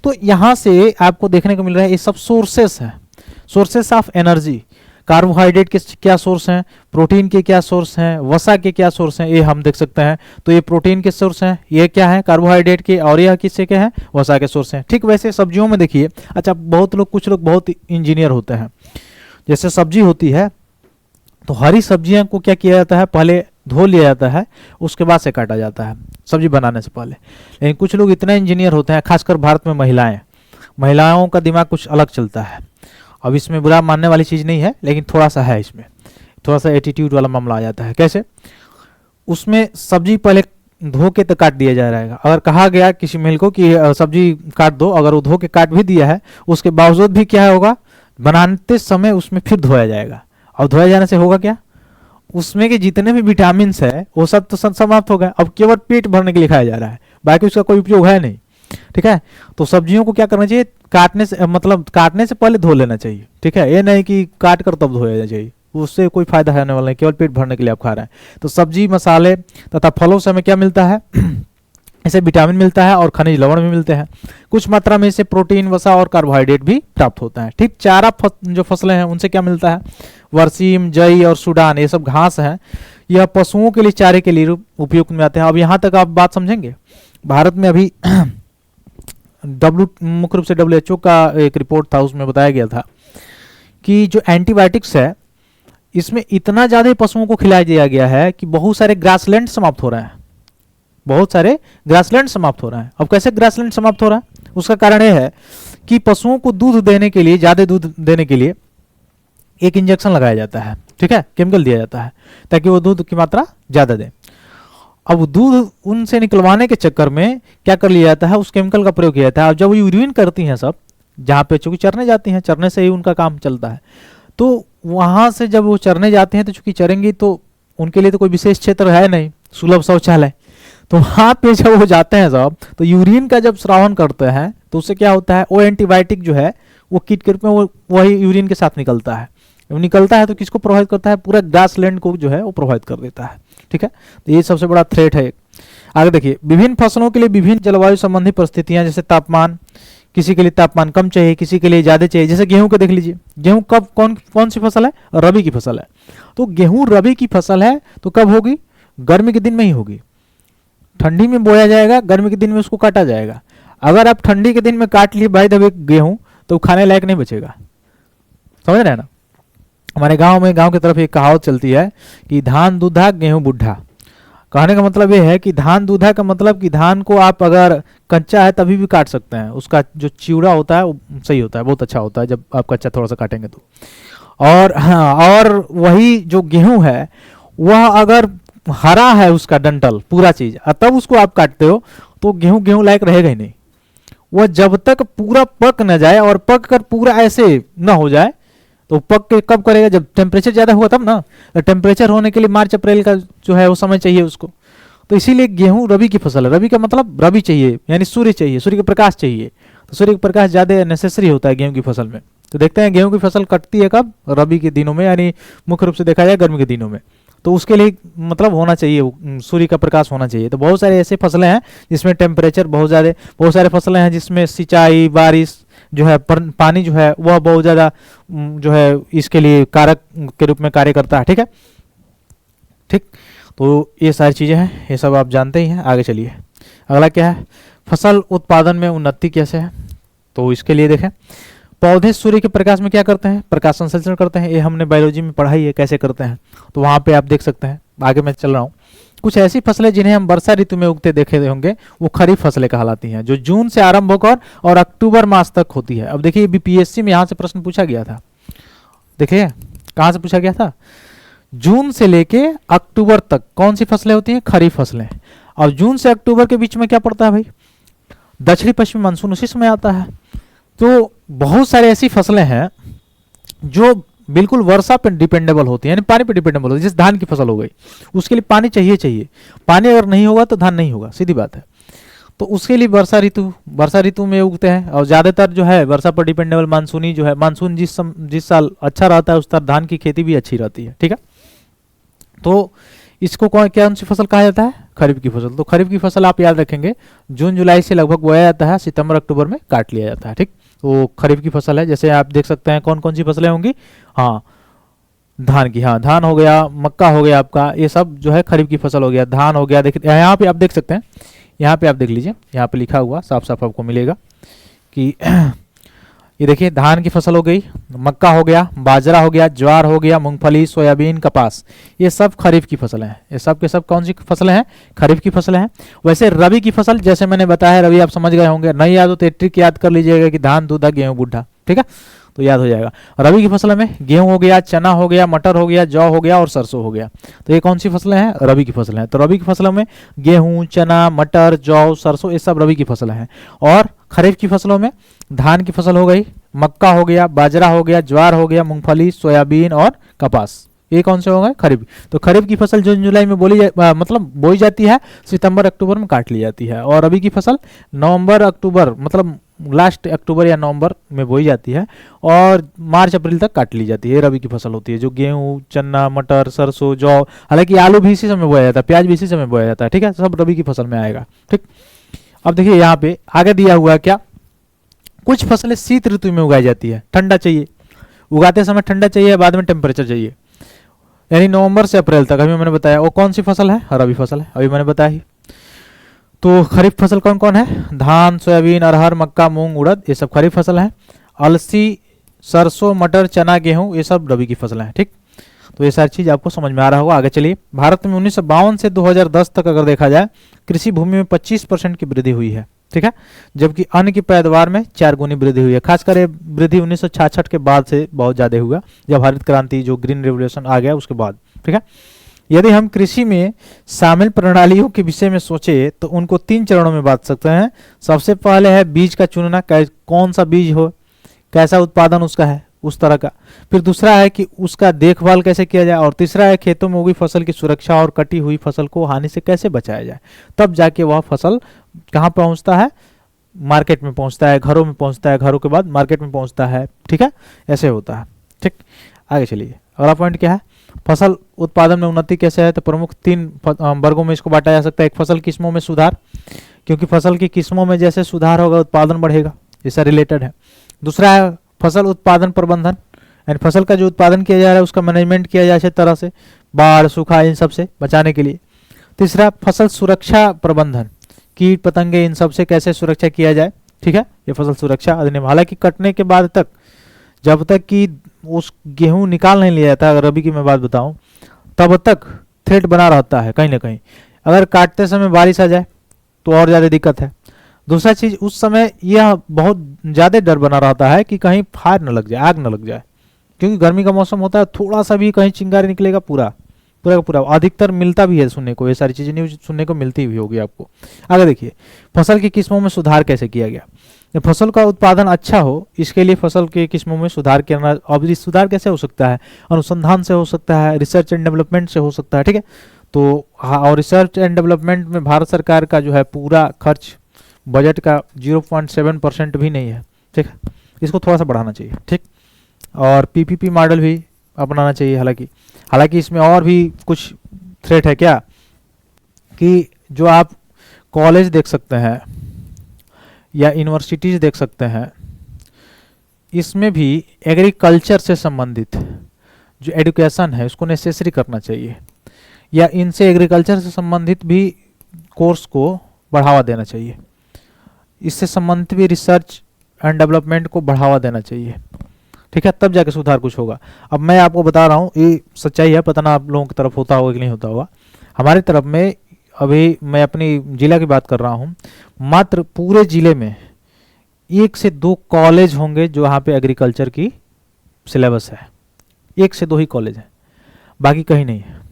तो यहाँ से आपको देखने को मिल रहा है ये सब सोर्सेस हैं, सोर्सेस ऑफ एनर्जी। कार्बोहाइड्रेट के क्या सोर्स हैं, प्रोटीन के क्या सोर्स हैं, वसा के क्या सोर्स हैं, ये हम देख सकते हैं। तो ये प्रोटीन के सोर्स हैं, ये क्या है कार्बोहाइड्रेट के, और यह किससे के हैं, वसा के सोर्स हैं। ठीक वैसे सब्जियों में देखिए, अच्छा बहुत लोग, कुछ लोग बहुत इंजीनियर होते हैं। जैसे सब्जी होती है तो हरी सब्जियां को क्या किया जाता है, पहले धो लिया जाता है, उसके बाद से काटा जाता है सब्जी बनाने से पहले। लेकिन कुछ लोग इतना इंजीनियर होते हैं, खासकर भारत में महिलाओं का दिमाग कुछ अलग चलता है। अब इसमें बुरा मानने वाली चीज़ नहीं है, लेकिन थोड़ा सा है, इसमें थोड़ा सा एटीट्यूड वाला मामला आ जाता है। कैसे, उसमें सब्जी पहले धो के तो काट दिया जा रहा है। अगर कहा गया किसी मेल को कि सब्जी काट दो, अगर वो धो के काट भी दिया है, उसके बावजूद भी क्या होगा, बनाते समय उसमें फिर धोया जाएगा। और धोया जाने से होगा क्या, उसमें के जितने भी विटामिन है वो सब तो समाप्त हो गए। अब केवल पेट भरने के लिए खाया जा रहा है, बाकी उसका कोई उपयोग है नहीं। ठीक है, तो सब्जियों को क्या करना चाहिए, काटने से पहले धो लेना चाहिए। ठीक है, ये नहीं कि काट कर तब धोया चाहिए, उससे कोई फायदा होने वाला नहीं, केवल पेट भरने के लिए आप खा रहे हैं। तो सब्जी, मसाले तथा फलों से हमें क्या मिलता है इसे विटामिन मिलता है और खनिज लवण भी मिलते हैं। कुछ मात्रा में इसे प्रोटीन, वसा और कार्बोहाइड्रेट भी प्राप्त होता है। ठीक, चारा जो फसलें हैं उनसे क्या मिलता है, बरसीम, जई और सूडान, ये सब घास है, यह पशुओं के लिए चारे के लिए उपयोग में आते हैं। अब यहाँ तक आप बात समझेंगे। भारत में अभी मुख्य रूप से WHO का एक रिपोर्ट था, उसमें बताया गया था कि जो एंटीबायोटिक्स है इसमें इतना ज्यादा पशुओं को खिलाया दिया गया है कि बहुत सारे ग्रासलैंड समाप्त हो रहे हैं, अब कैसे ग्रासलैंड समाप्त हो रहा है, उसका कारण यह है कि पशुओं को दूध देने के लिए, ज्यादा दूध देने के लिए एक इंजेक्शन लगाया जाता है। ठीक है, केमिकल दिया जाता है ताकि वो दूध की मात्रा ज्यादा दे। अब दूध उनसे निकलवाने के चक्कर में क्या कर लिया जाता है, उस केमिकल का प्रयोग किया जाता है। और जब वो यूरिन करती हैं सब, जहाँ पे चूंकि चरने जाती हैं, चरने से ही उनका काम चलता है, तो वहां से जब वो चरने जाते हैं तो चूंकि चरेंगी तो उनके लिए तो कोई विशेष क्षेत्र है नहीं, सुलभ शौचालय, तो वहां पे जब वो जाते हैं सब, तो यूरिन का जब श्रावण करते हैं तो उससे क्या होता है, वो एंटीबायोटिक जो है वो कीट के रूप में वो वही यूरिन के साथ निकलता है। निकलता है तो किसको प्रभावित करता है, पूरा ग्रासलैंड को जो है वो प्रभावित कर देता है। ठीक है, तो ये सबसे बड़ा थ्रेट है। आगे देखिए, विभिन्न फसलों के लिए विभिन्न जलवायु संबंधी परिस्थितियां, जैसे तापमान, किसी के लिए तापमान कम चाहिए, किसी के लिए ज्यादा चाहिए। जैसे गेहूं को देख लीजिए, गेहूं कब कौन सी फसल है, रबी की फसल है। तो गेहूं रबी की फसल है तो कब होगी, गर्मी के दिन में ही होगी। ठंडी में बोया जाएगा, गर्मी के दिन में उसको काटा जाएगा। अगर आप ठंडी के दिन में काट लिए भाई दबे गेहूं, तो खाने लायक नहीं बचेगा। समझ रहे हैं ना, हमारे गांव की तरफ एक कहावत चलती है कि धान दूधा गेहूं बुढ़ा। कहने का मतलब ये है कि धान दूधा का मतलब कि धान को आप अगर कच्चा है तभी भी काट सकते हैं, उसका जो चिवड़ा होता है वो सही होता है, बहुत अच्छा होता है जब आप कच्चा थोड़ा सा काटेंगे तो। और हाँ, और वही जो गेहूं है वह अगर हरा है, उसका डंठल पूरा चीज, तब उसको आप काटते हो तो गेहूं लायक रहेगा ही नहीं। वह जब तक पूरा पक न जाए और पक कर पूरा ऐसे न हो जाए, तो पक के कब करेगा, जब टेम्परेचर ज़्यादा हुआ तब ना। तो टेम्परेचर होने के लिए मार्च अप्रैल का जो है वो समय चाहिए उसको। तो इसीलिए गेहूं रबी की फसल है। रबी का मतलब रबी चाहिए, यानी सूर्य चाहिए, सूर्य का प्रकाश चाहिए। तो सूर्य का प्रकाश ज़्यादा नेसेसरी होता है गेहूं की फसल में। तो देखते हैं गेहूं की फसल कटती है कब, रबी के दिनों में, यानी मुख्य रूप से देखा जाए गर्मी के दिनों में। तो उसके लिए मतलब होना चाहिए, सूर्य का प्रकाश होना चाहिए। तो बहुत सारे ऐसे फसलें हैं जिसमें टेम्परेचर बहुत ज़्यादा, बहुत सारे फसलें हैं जिसमें सिंचाई, बारिश जो है, पानी जो है वह बहुत ज़्यादा जो है इसके लिए कारक के रूप में कार्य करता है। ठीक है, ठीक। तो ये सारी चीज़ें हैं, ये सब आप जानते ही हैं। आगे चलिए, अगला क्या है, फसल उत्पादन में उन्नति कैसे है। तो इसके लिए देखें, पौधे सूर्य के प्रकाश में क्या करते हैं, प्रकाश संश्लेषण करते हैं। ये हमने बायोलॉजी में पढ़ा ही है कैसे करते हैं, तो वहाँ पे आप देख सकते हैं। आगे मैं चल रहा हूँ। कुछ ऐसी फसलें जिन्हें हम वर्षा ऋतु में उगते देखे होंगे वो खरीफ फसलें कहलाती हैं, जो जून से आरंभ होकर और अक्टूबर मास तक होती है। अब देखिए बीपीएससी में यहाँ से प्रश्न पूछा गया था, देखिए कहाँ से पूछा गया था, जून से लेके अक्टूबर तक कौन सी फसलें होती हैं, खरीफ फसलें। और जून से अक्टूबर के बीच में क्या पड़ता है भाई, दक्षिणी पश्चिमी मानसून, उसी समय आता है। तो बहुत सारी ऐसी फसलें हैं जो बिल्कुल वर्षा पर डिपेंडेबल होती है, यानी पानी पर डिपेंडेबल होती है। जैसे धान की फसल हो गई, उसके लिए पानी चाहिए, पानी अगर नहीं होगा तो धान नहीं होगा, सीधी बात है। तो उसके लिए वर्षा ऋतु में उगते हैं। और ज़्यादातर जो है वर्षा पर डिपेंडेबल मानसूनी जो है, मानसून जिस साल अच्छा रहता है उस तरह धान की खेती भी अच्छी रहती है। ठीक है, तो इसको कौन सी फसल कहा जाता है, खरीफ की फसल। तो खरीफ की फसल आप याद रखेंगे, जून जुलाई से लगभग बोया जाता है, सितंबर अक्टूबर में काट लिया जाता है। ठीक, तो खरीफ की फसल है। जैसे आप देख सकते हैं कौन कौन सी फसलें होंगी, हाँ धान की, हाँ धान हो गया, मक्का हो गया आपका, ये सब जो है खरीफ की फसल हो गया। धान हो गया, देखिए यहाँ पे आप देख सकते हैं, यहाँ पे आप देख लीजिए, यहाँ पे लिखा हुआ साफ साफ आपको मिलेगा कि ये देखिए धान की फसल हो गई, मक्का हो गया, बाजरा हो गया, ज्वार हो गया, मूंगफली, सोयाबीन, कपास, ये सब खरीफ की फसलें हैं। ये सब के सब कौन सी फसलें हैं, खरीफ की फसलें हैं। वैसे रबी की फसल जैसे मैंने बताया, रबी आप समझ गए होंगे, नहीं याद हो तो ट्रिक याद कर लीजिएगा कि धान दूधा गेहूं बुढ़ा, ठीक है, तो याद हो जाएगा। रबी की फसल में गेहूं हो गया, चना हो गया, मटर हो गया, जौ हो गया और सरसों हो गया। तो ये कौन सी फसलें हैं, रबी की फसलें हैं। तो रबी की फसलों में गेहूं, चना, मटर, जौ, सरसों, ये सब रबी की फसलें हैं। और खरीफ की फसलों में धान की फसल हो गई, मक्का हो गया, बाजरा हो गया, ज्वार हो गया, मूंगफली, सोयाबीन और कपास, ये कौन से होंगे, खरीफ। तो खरीफ की फसल जून जुलाई में मतलब बोई जाती है, सितंबर अक्टूबर में काट ली जाती है। और रबी की फसल नवंबर अक्टूबर, मतलब लास्ट अक्टूबर या नवंबर में बोई जाती है और मार्च अप्रैल तक काट ली जाती है। ये रबी की फसल होती है, जो गेहूं, चना, मटर, सरसों, जौ, हालांकि आलू भी इसी समय बोया जाता है, प्याज भी इसी समय बोया जाता है। ठीक है, सब रबी की फसल में आएगा। ठीक, अब देखिए यहाँ पे आगे दिया हुआ क्या, कुछ फसलें शीत ऋतु में उगाई जाती है, ठंडा चाहिए, उगाते समय ठंडा चाहिए, बाद में टेम्परेचर चाहिए, यानी नवंबर से अप्रैल तक। अभी मैंने बताया वो कौन सी फसल है, रबी फसल है, अभी मैंने बताया ही। तो खरीफ फसल कौन कौन है, धान, सोयाबीन, अरहर, मक्का, मूंग, उड़द, ये सब खरीफ फसल है। अलसी, सरसों, मटर, चना, गेहूं, ये सब रबी की फसल है। ठीक, तो ये सारी चीज आपको समझ में आ रहा होगा। आगे चलिए, भारत में 1952 से 2010 तक अगर देखा जाए, कृषि भूमि में 25% की वृद्धि हुई है। ठीक है, जबकि अन्न की पैदावार में 4 गुनी वृद्धि हुई है। खासकर ये वृद्धि 1966 के बाद से बहुत ज्यादा हुआ, जब हरित क्रांति जो ग्रीन रेवोल्यूशन आ गया उसके बाद। ठीक है, यदि हम कृषि में शामिल प्रणालियों के विषय में सोचे तो उनको 3 चरणों में बांट सकते हैं। सबसे पहले है बीज का चुनना, कौन सा बीज हो, कैसा उत्पादन उसका है, उस तरह का। फिर दूसरा है कि उसका देखभाल कैसे किया जाए, और तीसरा है खेतों में उगी फसल की सुरक्षा और कटी हुई फसल को हानि से कैसे बचाया जाए। तब जाके वह फसल कहाँ पहुँचता है, मार्केट में पहुँचता है, घरों में पहुँचता है, घरों के बाद मार्केट में पहुँचता है। ठीक है, ऐसे होता है। ठीक, आगे चलिए, अगला पॉइंट क्या है, फसल उत्पादन में उन्नति कैसे है। तो प्रमुख 3 वर्गों में इसको बांटा जा सकता है। एक, फसल किस्मों में सुधार, क्योंकि फसल की किस्मों में जैसे सुधार होगा उत्पादन बढ़ेगा, इससे रिलेटेड है। दूसरा है फसल उत्पादन प्रबंधन, यानी फसल का जो उत्पादन किया जा रहा है उसका मैनेजमेंट किया जाए अच्छी तरह से, बाढ़, सूखा, इन सब से बचाने के लिए। तीसरा फसल सुरक्षा प्रबंधन, कीट पतंगे, इन सब से कैसे सुरक्षा किया जाए। ठीक है, ये फसल सुरक्षा अधिनियम। हालांकि कटने के बाद तक, जब तक कि उस गेहूं निकाल नहीं लिया जाता, अगर रबी की मैं बात बताऊं, तब तक थ्रेट बना रहता है कहीं ना कहीं। अगर काटते समय बारिश आ जाए तो और ज़्यादा दिक्कत है। दूसरा चीज, उस समय यह बहुत ज़्यादा डर बना रहता है कि कहीं फायर न लग जाए, आग न लग जाए, क्योंकि गर्मी का मौसम होता है, थोड़ा सा भी कहीं चिंगारी निकलेगा पूरा पूरा का पूरा। अधिकतर मिलता भी है सुनने को, ये सारी चीज़ें न्यूज सुनने को मिलती भी होगी आपको। आगे देखिए, फसल की किस्मों में सुधार कैसे किया गया। ये फसल का उत्पादन अच्छा हो, इसके लिए फसल के किस्मों में सुधार करना। अब इस सुधार कैसे हो सकता है? अनुसंधान से हो सकता है, रिसर्च एंड डेवलपमेंट से हो सकता है, ठीक है। तो हाँ, और रिसर्च एंड डेवलपमेंट में भारत सरकार का जो है पूरा खर्च बजट का 0.7% भी नहीं है, ठीक है। इसको थोड़ा सा बढ़ाना चाहिए, ठीक। और पीपीपी मॉडल भी अपनाना चाहिए। हालांकि इसमें और भी कुछ थ्रेट है क्या, कि जो आप कॉलेज देख सकते हैं या यूनिवर्सिटीज देख सकते हैं, इसमें भी एग्रीकल्चर से संबंधित जो एजुकेशन है उसको नेसेसरी करना चाहिए, या इनसे एग्रीकल्चर से संबंधित भी कोर्स को बढ़ावा देना चाहिए। इससे संबंधित भी रिसर्च एंड डेवलपमेंट को बढ़ावा देना चाहिए, ठीक है, तब जाके सुधार कुछ होगा। अब मैं आपको बता रहा हूँ, ये सच्चाई है, पता ना आप लोगों की तरफ होता होगा कि नहीं होता होगा। हमारी तरफ में, अभी मैं अपनी जिला की बात कर रहा हूँ, मात्र पूरे जिले में 1 से 2 कॉलेज होंगे जो यहाँ पे एग्रीकल्चर की सिलेबस है। 1 से 2 ही कॉलेज हैं, बाकी कहीं नहीं है।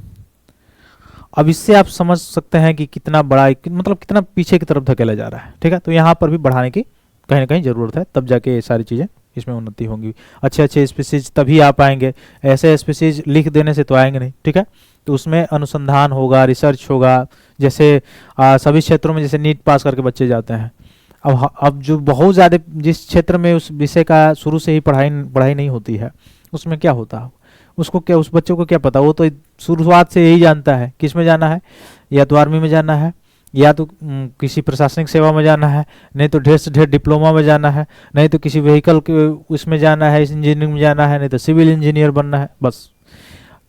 अब इससे आप समझ सकते हैं कि कितना बड़ा, मतलब कितना पीछे की तरफ धकेला जा रहा है, ठीक है। तो यहाँ पर भी बढ़ाने की कहीं ना कहीं ज़रूरत है, तब जाके ये सारी चीज़ें इसमें उन्नति होंगी। अच्छे स्पीसीज तभी आ पाएंगे, ऐसे स्पीसीज लिख देने से तो आएंगे नहीं, ठीक है। तो उसमें अनुसंधान होगा, रिसर्च होगा, जैसे सभी क्षेत्रों में जैसे नीट पास करके बच्चे जाते हैं। अब जो बहुत ज़्यादा जिस क्षेत्र में उस विषय का शुरू से ही पढ़ाई नहीं होती है, उसमें क्या होता है, उसको क्या, उस बच्चों को क्या पता, वो तो शुरुआत से यही जानता है किस में जाना है, या तो आर्मी में जाना है, या तो किसी प्रशासनिक सेवा में जाना है, नहीं तो ढेर से ढेर डिप्लोमा में जाना है, नहीं तो किसी व्हीकल के उसमें जाना है, इंजीनियरिंग में जाना है, नहीं तो सिविल इंजीनियर बनना है। बस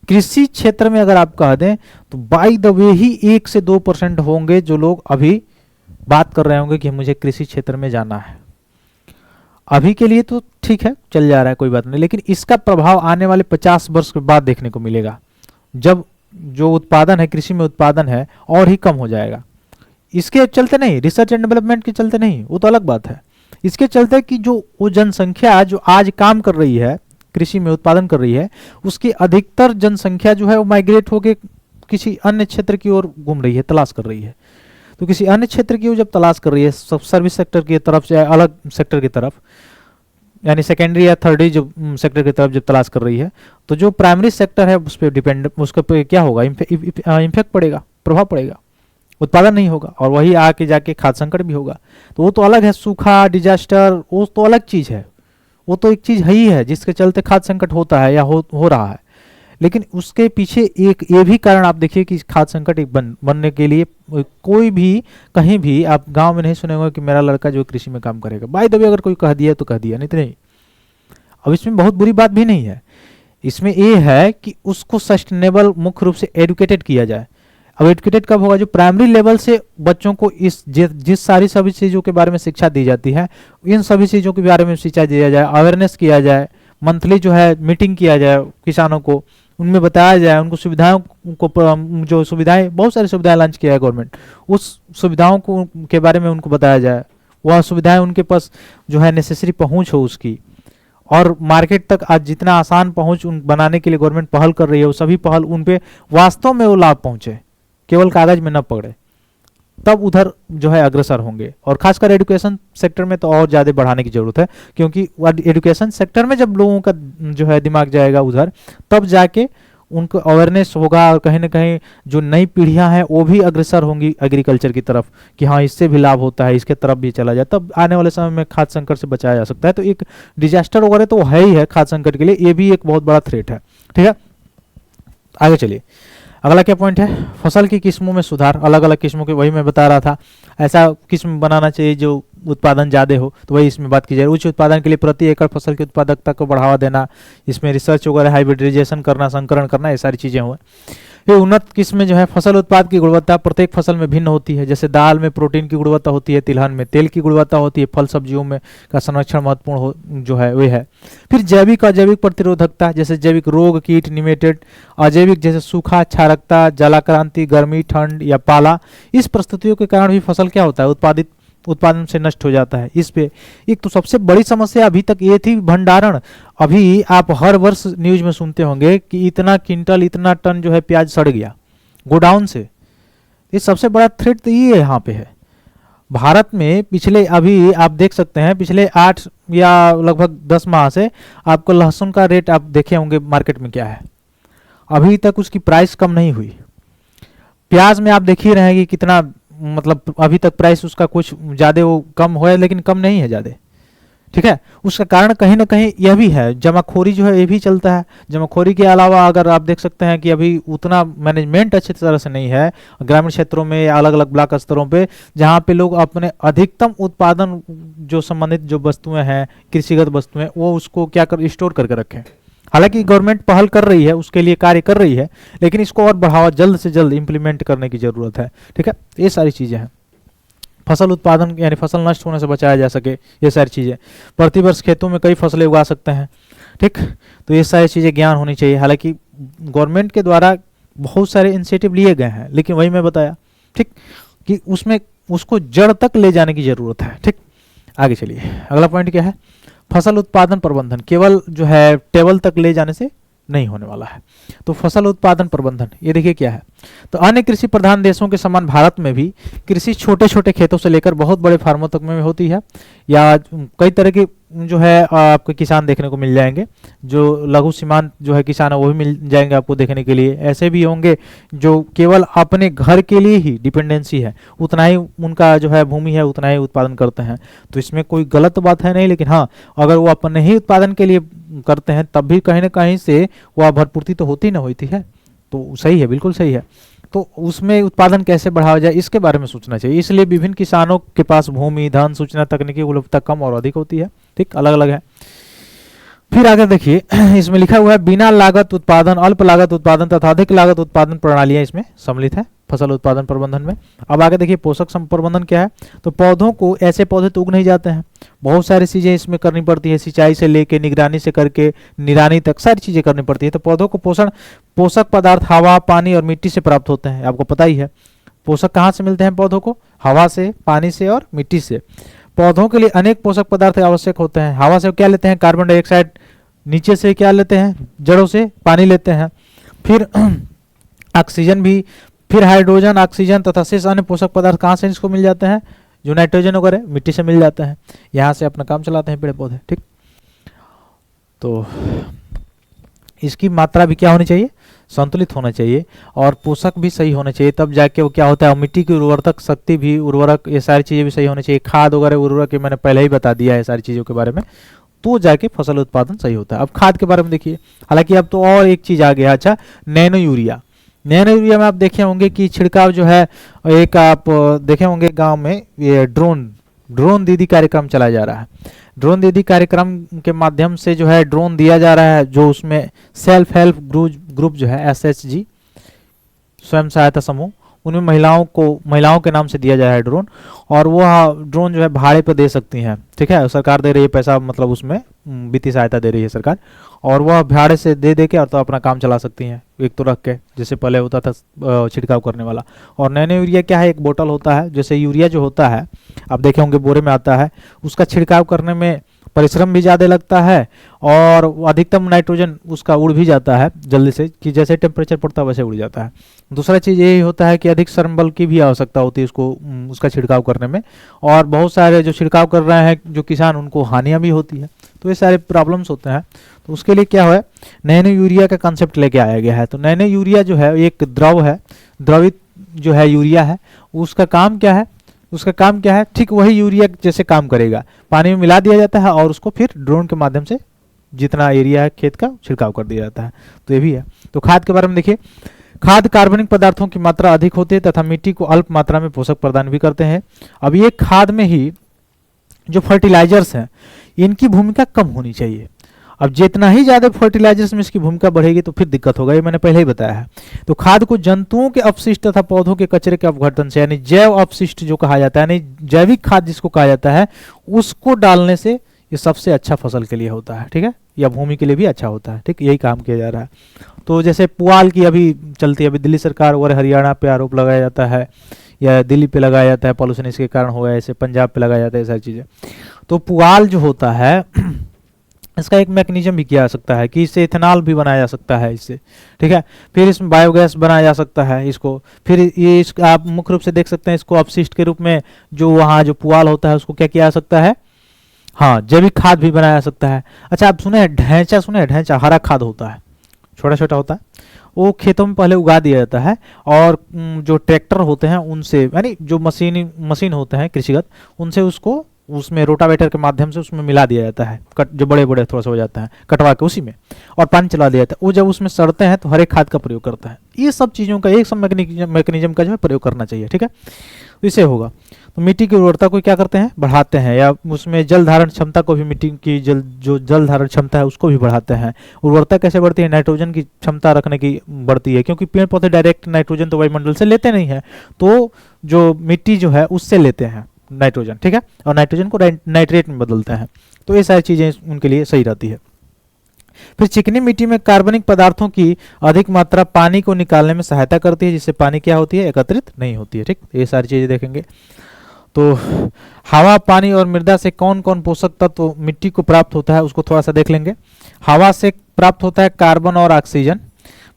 कृषि क्षेत्र में अगर आप कह दें तो बाय द वे ही 1 से 2% होंगे जो लोग अभी बात कर रहे होंगे कि मुझे कृषि क्षेत्र में जाना है। अभी के लिए तो ठीक है, चल जा रहा है, कोई बात नहीं, लेकिन इसका प्रभाव आने वाले 50 वर्ष के बाद देखने को मिलेगा, जब जो उत्पादन है, कृषि में उत्पादन है, और ही कम हो जाएगा। इसके चलते नहीं, रिसर्च एंड डेवलपमेंट के चलते नहीं, वो तो अलग बात है। इसके चलते कि जो वो जनसंख्या जो आज काम कर रही है, कृषि में उत्पादन कर रही है, उसकी अधिकतर जनसंख्या जो है वो माइग्रेट होकर किसी अन्य क्षेत्र की ओर घूम रही है, तलाश कर रही है। तो किसी अन्य क्षेत्र की वो जब तलाश कर रही है, सब सर्विस सेक्टर की तरफ से अलग सेक्टर की तरफ, यानी सेकेंडरी या थर्डरी जो सेक्टर की तरफ जब तलाश कर रही है, तो जो प्राइमरी सेक्टर है उस पर डिपेंड, उसके पे क्या होगा, इम्फेक्ट पड़ेगा, प्रभाव पड़ेगा, उत्पादन नहीं होगा, और वही आके जाके खाद्य संकट भी होगा। तो वो तो अलग है, सूखा, डिजास्टर, वो तो अलग चीज है, वो तो एक चीज है ही है जिसके चलते खाद्य संकट होता है या हो रहा है। लेकिन उसके पीछे एक ये भी कारण आप देखिए कि खाद्य संकट एक बनने के लिए कोई भी कहीं भी आप गांव में नहीं सुने होंगे कि मेरा लड़का जो कृषि में काम करेगा। बाय द वे अगर कोई कह दिया तो कह दिया, नहीं तो नहीं। अब इसमें बहुत बुरी बात भी नहीं है, इसमें ये है कि उसको सस्टेनेबल मुख्य रूप से एडुकेटेड किया जाए। अब एडुकेटेड कब होगा, जो प्राइमरी लेवल से बच्चों को इस जिस सारी सभी चीज़ों के बारे में शिक्षा दी जाती है, इन सभी चीज़ों के बारे में शिक्षा दिया जाए, अवेयरनेस किया जाए, मंथली जो है मीटिंग किया जाए किसानों को, उनमें बताया जाए, उनको सुविधाओं को, जो सुविधाएं, बहुत सारी सुविधाएं लॉन्च किया है गवर्नमेंट, उस सुविधाओं को के बारे में उनको बताया जाए, वह सुविधाएं उनके पास जो है नेसेसरी पहुंच हो उसकी, और मार्केट तक आज जितना आसान पहुंच बनाने के लिए गवर्नमेंट पहल कर रही है, वो सभी पहल उन पे वास्तव में वो लाभ पहुंचे, केवल कागज में न पकड़े, तब उधर जो है अग्रसर होंगे। और खासकर एजुकेशन सेक्टर में तो और ज़्यादा बढ़ाने की जरूरत है, क्योंकि एजुकेशन सेक्टर में जब लोगों का जो है दिमाग जाएगा उधर, तब जाके उनको अवेयरनेस होगा, और कहीं ना कहीं जो नई पीढ़ियां हैं वो भी अग्रसर होंगी एग्रीकल्चर की तरफ, कि हाँ इससे भी लाभ होता है, इसके तरफ भी चला जाए, तब आने वाले समय में खाद्य संकट से बचाया जा सकता है। तो एक डिजास्टर वगैरह तो है ही है खाद्य संकट के लिए, ये भी एक बहुत बड़ा थ्रेट है, ठीक है। आगे चलिए, अगला क्या पॉइंट है, फसल की किस्मों में सुधार। अलग अलग किस्मों के, वही मैं बता रहा था, ऐसा किस्म बनाना चाहिए जो उत्पादन ज़्यादा हो, तो वही इसमें बात की जाए। उच्च उत्पादन के लिए प्रति एकड़ फसल की उत्पादकता को बढ़ावा देना, इसमें रिसर्च वगैरह, हाइब्रिडाइजेशन करना, संकरण करना, ये सारी चीज़ें हुए। ये उन्नत किस्म जो है, फसल उत्पाद की गुणवत्ता प्रत्येक फसल में भिन्न होती है। जैसे दाल में प्रोटीन की गुणवत्ता होती है, तिलहन में तेल की गुणवत्ता होती है, फल सब्जियों में का संरक्षण महत्वपूर्ण जो है वे है। फिर जैविक अजैविक प्रतिरोधकता, जैसे जैविक रोग, कीट, निमेटेड, अजैविक जैसे सूखा, क्षारकता, जलाक्रांति, गर्मी, ठंड या पाला, इस परिस्थितियों के कारण भी फसल क्या होता है, उत्पादन से नष्ट हो जाता है। इस पे एक तो सबसे बड़ी समस्या अभी तक ये थी भंडारण। अभी आप हर वर्ष न्यूज में सुनते होंगे कि इतना क्विंटल, इतना टन जो है प्याज सड़ गया गोडाउन से। ये सबसे बड़ा थ्रेट तो ये यहाँ पे है। भारत में पिछले, अभी आप देख सकते हैं पिछले 8 या लगभग 10 माह से आपको लहसुन का रेट आप देखे होंगे मार्केट में क्या है, अभी तक उसकी प्राइस कम नहीं हुई। प्याज में आप देख ही रहे हैं कि कितना, मतलब अभी तक प्राइस उसका कुछ ज़्यादा वो कम हुआ है, लेकिन कम नहीं है ज़्यादा, ठीक है। उसका कारण कहीं ना कहीं यह भी है, जमाखोरी जो है ये भी चलता है। जमाखोरी के अलावा अगर आप देख सकते हैं कि अभी उतना मैनेजमेंट अच्छी तरह से नहीं है ग्रामीण क्षेत्रों में या अलग अलग ब्लॉक स्तरों पे, जहाँ पे लोग अपने अधिकतम उत्पादन जो संबंधित जो वस्तुएं हैं, कृषिगत वस्तुएं, वो उसको क्या कर स्टोर करके रखें। हालांकि गवर्नमेंट पहल कर रही है, उसके लिए कार्य कर रही है, लेकिन इसको और बढ़ावा जल्द से जल्द इंप्लीमेंट करने की जरूरत है, ठीक है। ये सारी चीज़ें हैं। फसल उत्पादन यानी फसल नष्ट होने से बचाया जा सके, ये सारी चीज़ें। प्रतिवर्ष खेतों में कई फसलें उगा सकते हैं, ठीक। तो ये सारी चीज़ें ज्ञान होनी चाहिए। हालांकि गवर्नमेंट के द्वारा बहुत सारे इनिशिएटिव लिए गए हैं, लेकिन वही मैं बताया, ठीक, कि उसमें उसको जड़ तक ले जाने की ज़रूरत है, ठीक। आगे चलिए, अगला पॉइंट क्या है, फसल उत्पादन प्रबंधन केवल जो है टेबल तक ले जाने से नहीं होने वाला है। तो फसल उत्पादन प्रबंधन, ये देखिए क्या है। तो अन्य कृषि प्रधान देशों के समान भारत में भी कृषि छोटे छोटे खेतों से लेकर बहुत बड़े फार्मों तक में होती है, या कई तरह के जो है आपको किसान देखने को मिल जाएंगे। जो लघु सीमांत जो है किसान है वो भी मिल जाएंगे आपको देखने के लिए। ऐसे भी होंगे जो केवल अपने घर के लिए ही डिपेंडेंसी है, उतना ही उनका जो है भूमि है, उतना ही उत्पादन करते हैं। तो इसमें कोई गलत बात है नहीं, लेकिन हाँ, अगर वो अपने ही उत्पादन के लिए करते हैं तब भी कहीं ना कहीं से वह भरपूर्ति तो होती ना होती है। तो सही है, बिल्कुल सही है। तो उसमें उत्पादन कैसे बढ़ाया जाए इसके बारे में सोचना चाहिए। इसलिए विभिन्न किसानों के पास भूमि, धन, सूचना तकनीकी उपलब्धता कम और अधिक होती है, ठीक, अलग अलग है। फिर आगे देखिए, इसमें लिखा हुआ है बिना लागत उत्पादन, अल्प लागत उत्पादन तथा अधिक लागत उत्पादन प्रणालियां इसमें सम्मिलित है फसल उत्पादन प्रबंधन में। अब आगे देखिए पोषक प्रबंधन क्या है। तो पौधों को, ऐसे पौधे तो उग नहीं जाते हैं, बहुत सारी चीजें इसमें करनी पड़ती है, सिंचाई से लेके निगरानी से करके निरानी तक सारी चीजें करनी पड़ती है। तो पौधों को पोषक पदार्थ हवा, पानी और मिट्टी से प्राप्त होते हैं, आपको पता ही है। पोषक कहाँ से मिलते हैं पौधों को? हवा से, पानी से और मिट्टी से। पौधों के लिए अनेक पोषक पदार्थ आवश्यक होते हैं। हवा से क्या लेते हैं? Carbon dioxide. नीचे से क्या लेते हैं? जड़ों से पानी लेते हैं। फिर ऑक्सीजन भी, फिर हाइड्रोजन, ऑक्सीजन तथा शेष अन्य पोषक पदार्थ कहाँ से इसको मिल जाते हैं? जो नाइट्रोजन वगैरह मिट्टी से मिल जाते हैं। यहाँ से अपना काम चलाते हैं पेड़ पौधे, ठीक। तो इसकी मात्रा भी क्या होनी चाहिए? संतुलित होना चाहिए, और पोषक भी सही होने चाहिए, तब जाके वो क्या होता है, मिट्टी की उर्वरक शक्ति भी, उर्वरक, ये सारी चीज़ें भी सही होनी चाहिए। खाद वगैरह, उर्वरक, मैंने पहले ही बता दिया है सारी चीज़ों के बारे में, तो जाके फसल उत्पादन सही होता है। अब खाद के बारे में देखिए, हालांकि अब तो और एक चीज़ आ गया, अच्छा, नैनो यूरिया। नैनो यूरिया में आप देखे होंगे कि छिड़काव जो है, एक आप देखे होंगे गाँव में ये ड्रोन दीदी कार्यक्रम चलाया जा रहा है। ड्रोन दीदी कार्यक्रम के माध्यम से जो है ड्रोन दिया जा रहा है, जो उसमें सेल्फ हेल्प ग्रुप जो है SHG, स्वयं सहायता समूह, उनमें महिलाओं के नाम से दिया जा रहा है ड्रोन, और वह ड्रोन जो है भाड़े पे दे सकती हैं, ठीक है। सरकार दे रही है पैसा, मतलब उसमें वित्तीय सहायता दे रही है सरकार, और वह भाड़े से दे के और तो अपना काम चला सकती हैं, एक तो रख के, जैसे पहले होता था छिड़काव करने वाला। और नैनो यूरिया क्या है? एक बोतल होता है, जैसे यूरिया जो होता है आप देखे होंगे बोरे में आता है, उसका छिड़काव करने में परिश्रम भी ज़्यादा लगता है, और अधिकतम नाइट्रोजन उसका उड़ भी जाता है जल्दी से, कि जैसे टेम्परेचर पड़ता है वैसे उड़ जाता है। दूसरा चीज़ यही होता है कि अधिक श्रम बल की भी आवश्यकता होती है उसका छिड़काव करने में, और बहुत सारे जो छिड़काव कर रहे हैं जो किसान, उनको हानियाँ भी होती है। तो ये सारे प्रॉब्लम्स होते हैं। तो उसके लिए क्या है, नैनो यूरिया का कंसेप्ट लेके आया गया है। तो नैनो यूरिया जो है एक द्रव है, द्रवित जो है यूरिया है, उसका काम क्या है? ठीक वही यूरिया जैसे काम करेगा, पानी में मिला दिया जाता है और उसको फिर ड्रोन के माध्यम से जितना एरिया है खेत का छिड़काव कर दिया जाता है। तो ये भी है। तो खाद के बारे में देखिए, खाद कार्बनिक पदार्थों की मात्रा अधिक होती है तथा मिट्टी को अल्प मात्रा में पोषक प्रदान भी करते हैं। अब ये खाद में ही जो फर्टिलाइजर्स हैं, इनकी भूमिका कम होनी चाहिए। अब जितना ही ज्यादा फर्टिलाइजर्स में इसकी भूमिका बढ़ेगी तो फिर दिक्कत होगा, ये मैंने पहले ही बताया है। तो खाद को जंतुओं के अपशिष्ट तथा पौधों के कचरे के अपघटन से, यानी जैव अपशिष्ट जो कहा जाता है, यानी जैविक खाद जिसको कहा जाता है, उसको डालने से ये सबसे अच्छा फसल के लिए होता है, ठीक है, या भूमि के लिए भी अच्छा होता है, ठीक, यही काम किया जा रहा है। तो जैसे पुआल की अभी चलती है, अभी दिल्ली सरकार और हरियाणा पे आरोप लगाया जाता है, या दिल्ली पे लगाया जाता है, पॉल्यूशन इसके कारण हो गया, ऐसे पंजाब पे लगाया जाता है, ये सारी चीजें। तो पुआल जो होता है इसका एक मैकेनिज्म भी किया जा सकता है कि इससे इथेनॉल भी बनाया जा सकता है इससे, ठीक है। फिर इसमें बायोगैस बनाया जा सकता है इसको। फिर ये आप मुख्य रूप से देख सकते हैं इसको अपशिष्ट के रूप में, जो वहाँ जो पुआल होता है उसको क्या किया जा सकता है, हाँ, जैविक खाद भी बनाया जा सकता है। अच्छा, आप सुने हैं ढैंचा, सुने हैं ढैंचा, हरा खाद होता है, छोटा छोटा होता है, वो खेतों में पहले उगा दिया जाता है और जो ट्रैक्टर होते हैं उनसे, यानी जो मशीन होते हैं कृषिगत, उनसे उसको उसमें रोटावेटर के माध्यम से उसमें मिला दिया जाता है, कट जो बड़े बड़े थोड़ा सा हो जाता है, कटवा के उसी में, और पानी चला दिया जाता है। वो जब उसमें सड़ते हैं तो हरे खाद का प्रयोग करता है। ये सब चीज़ों का एक सब मैकेनिज्म का जो है प्रयोग करना चाहिए, ठीक है। तो इससे होगा, तो मिट्टी की उर्वरता को क्या करते हैं, बढ़ाते हैं, या उसमें जल धारण क्षमता को भी, मिट्टी की जो जल धारण क्षमता है उसको भी बढ़ाते हैं। उर्वरता कैसे बढ़ती है, नाइट्रोजन की क्षमता रखने की बढ़ती है, क्योंकि पेड़ पौधे डायरेक्ट नाइट्रोजन तो वायुमंडल से लेते नहीं है, तो जो मिट्टी जो है उससे लेते हैं नाइट्रोजन, ठीक है, और नाइट्रोजन को नाइट्रेट में बदलते हैं। तो ये सारी चीज़ें उनके लिए सही रहती है। फिर चिकनी मिट्टी में कार्बनिक पदार्थों की अधिक मात्रा पानी को निकालने में सहायता करती है, जिससे पानी क्या होती है, एकत्रित नहीं होती है, ठीक। ये सारी चीज़ें देखेंगे। तो हवा, पानी और मृदा से कौन कौन पोषक तत्व मिट्टी को प्राप्त होता है उसको थोड़ा सा देख लेंगे। हवा से प्राप्त होता है कार्बन और ऑक्सीजन,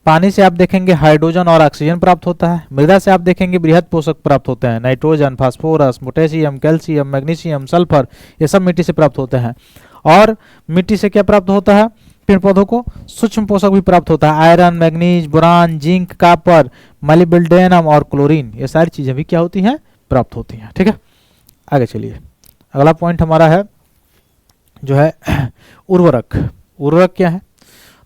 पानी से आप देखेंगे हाइड्रोजन और ऑक्सीजन प्राप्त होता है, मृदा से आप देखेंगे बृहद पोषक प्राप्त होते हैं, nitrogen, phosphorus, potassium, calcium, magnesium, sulphur, ये सब मिट्टी से प्राप्त होते हैं। और मिट्टी से क्या प्राप्त होता है, पेड़ पौधों को सूक्ष्म पोषक भी प्राप्त होता है, iron, manganese, boron, zinc, copper, molybdenum और क्लोरीन, ये सारी चीजें भी क्या होती हैं, प्राप्त होती हैं, ठीक है। आगे चलिए, अगला पॉइंट हमारा है जो है उर्वरक। उर्वरक क्या है,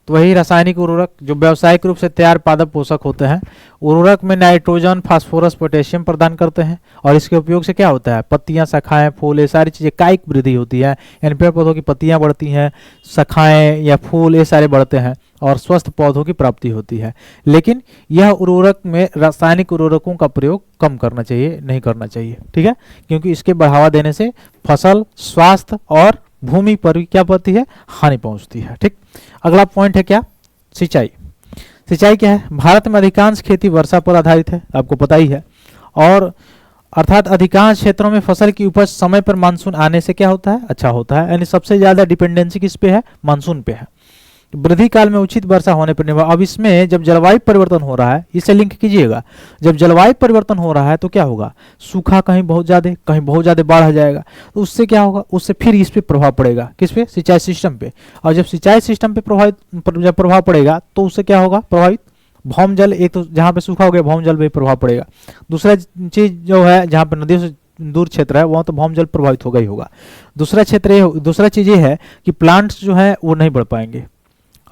तो वही रासायनिक उर्वरक जो व्यावसायिक रूप से तैयार पादप पोषक होते हैं। उर्वरक में नाइट्रोजन, फास्फोरस, पोटेशियम प्रदान करते हैं, और इसके उपयोग से क्या होता है, पत्तियां, शाखाएं, फूल, ये सारी चीजें, कायिक वृद्धि होती है, यानी पेड़ पौधों की पत्तियां बढ़ती हैं, शाखाएं या फूल ये सारे बढ़ते हैं, और स्वस्थ पौधों की प्राप्ति होती है। लेकिन यह उर्वरक में रासायनिक उर्वरकों का प्रयोग कम करना चाहिए, नहीं करना चाहिए, ठीक है, क्योंकि इसके बढ़ावा देने से फसल, स्वास्थ्य और भूमि पर भी क्या पड़ती है, हानि पहुंचती है, ठीक। अगला पॉइंट है क्या, सिंचाई। सिंचाई क्या है, भारत में अधिकांश खेती वर्षा पर आधारित है, आपको पता ही है, और अर्थात अधिकांश क्षेत्रों में फसल की उपज समय पर मानसून आने से क्या होता है, अच्छा होता है, यानी सबसे ज्यादा डिपेंडेंसी किस पे है, मानसून पे है। वृद्धि काल में उचित वर्षा होने पर निर्भर। अब इसमें जब जलवायु परिवर्तन हो रहा है, इसे लिंक कीजिएगा, जब जलवायु परिवर्तन हो रहा है तो क्या होगा, सूखा कहीं बहुत ज्यादा, कहीं बहुत ज्यादा बाढ़ आ जाएगा, तो उससे क्या होगा, उससे फिर इस पे प्रभाव पड़ेगा, किस पे, सिंचाई सिस्टम पे। और जब सिंचाई सिस्टम पे जब प्रभाव पड़ेगा तो उससे क्या होगा, प्रभावित भौम जल, एक तो जहाँ पे सूखा हो गया भौम जल पे प्रभाव पड़ेगा। दूसरा चीज जो है, जहाँ पे नदियों से दूर क्षेत्र है वहाँ तो भौम जल प्रभावित होगा ही होगा। दूसरा चीज ये है कि प्लांट्स जो है वो नहीं बढ़ पाएंगे।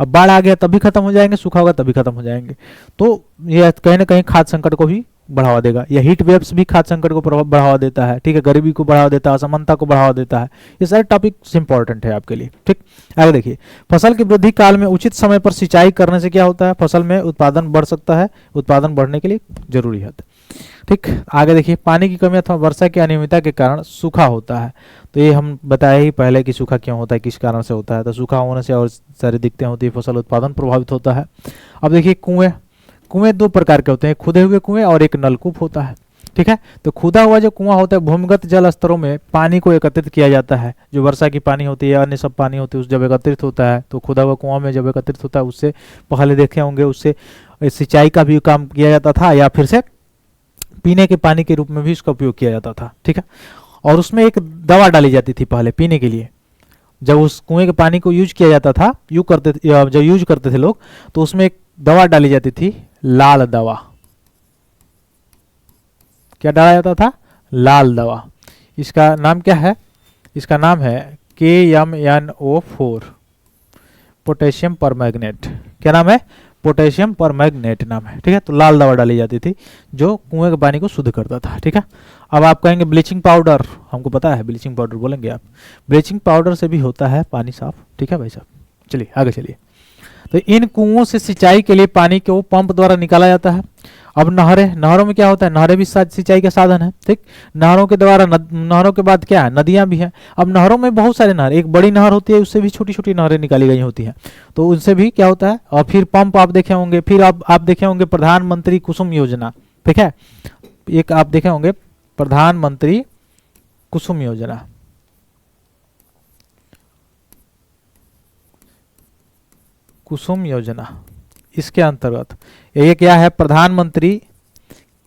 अब बाढ़ आ गया तभी खत्म हो जाएंगे, सूखा होगा तभी खत्म हो जाएंगे, तो यह कहीं ना कहीं खाद्य संकट को भी बढ़ावा देगा। या हीट वेव्स भी खाद्य संकट को बढ़ावा देता है, ठीक है, गरीबी को बढ़ावा देता है, असमानता को बढ़ावा देता है। ये सारे टॉपिक इंपॉर्टेंट है आपके लिए, ठीक। आगे देखिए, फसल की वृद्धि काल में उचित समय पर सिंचाई करने से क्या होता है, फसल में उत्पादन बढ़ सकता है, उत्पादन बढ़ने के लिए जरूरी है, ठीक। आगे देखिए, पानी की कमी अथवा वर्षा की अनियमितता के कारण सूखा होता है। तो ये हम बताया ही पहले कि सूखा क्यों होता है, किस कारण से होता है। तो सूखा होने से और सारी दिक्कतें होती है, फसल उत्पादन प्रभावित होता है। अब देखिए, कुएं दो प्रकार के होते हैं, खुदे हुए कुएं और एक नलकूप होता है, ठीक है। तो खुदा हुआ जो कुआं होता है, भूमिगत जल स्तरों में पानी को एकत्रित किया जाता है, जो वर्षा की पानी होती है, अन्य सब पानी होती है, उस जब एकत्रित होता है, तो खुदा हुआ कुआं में जब एकत्रित होता है, उससे पहले देखे होंगे, उससे सिंचाई का भी काम किया जाता था, या फिर से पीने के पानी के रूप में भी इसका उपयोग किया जाता था, ठीक है। और उसमें एक दवा डाली जाती थी पहले पीने के लिए, जब उस कुएं के पानी को यूज किया जाता था, जब यूज करते थे लोग, तो उसमें एक दवा डाली जाती थी, लाल दवा। क्या डाला जाता था, लाल दवा। इसका नाम क्या है, इसका नाम है KMNO4, पोटेशियम परमैंगनेट। क्या नाम है, पोटेशियम परमैंगनेट नाम है, ठीक है। तो लाल दवा डाली जाती थी जो कुएं के पानी को शुद्ध करता था, ठीक है। अब आप कहेंगे ब्लीचिंग पाउडर, हमको पता है ब्लीचिंग पाउडर बोलेंगे आप, ब्लीचिंग पाउडर से भी होता है पानी साफ, ठीक है भाई साहब। चलिए आगे चलिए। तो इन कुओं से सिंचाई के लिए पानी को पंप द्वारा निकाला जाता है। अब नहरों में क्या होता है, नहरें भी सिंचाई का साधन है, ठीक। नहरों के द्वारा नहरों के बाद क्या है, नदियां भी हैं। अब नहरों में बहुत सारे नहर, एक बड़ी नहर होती है, उससे भी छोटी छोटी नहरें निकाली गई होती हैं, तो उनसे भी क्या होता है। और फिर पंप आप देखे होंगे, फिर आप देखे होंगे प्रधानमंत्री कुसुम योजना, ठीक है, एक आप देखे होंगे प्रधानमंत्री कुसुम योजना। कुसुम योजना, इसके अंतर्गत ये क्या है, प्रधानमंत्री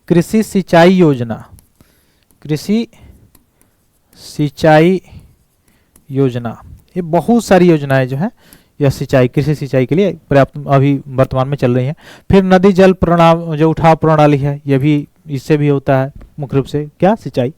कृषि सिंचाई योजना, कृषि सिंचाई योजना। ये बहुत सारी योजनाएं जो है यह सिंचाई, कृषि सिंचाई के लिए पर्याप्त अभी वर्तमान में चल रही हैं। फिर नदी जल प्रणाली, जो उठाव प्रणाली है, यह भी इससे भी होता है मुख्य रूप से क्या, सिंचाई।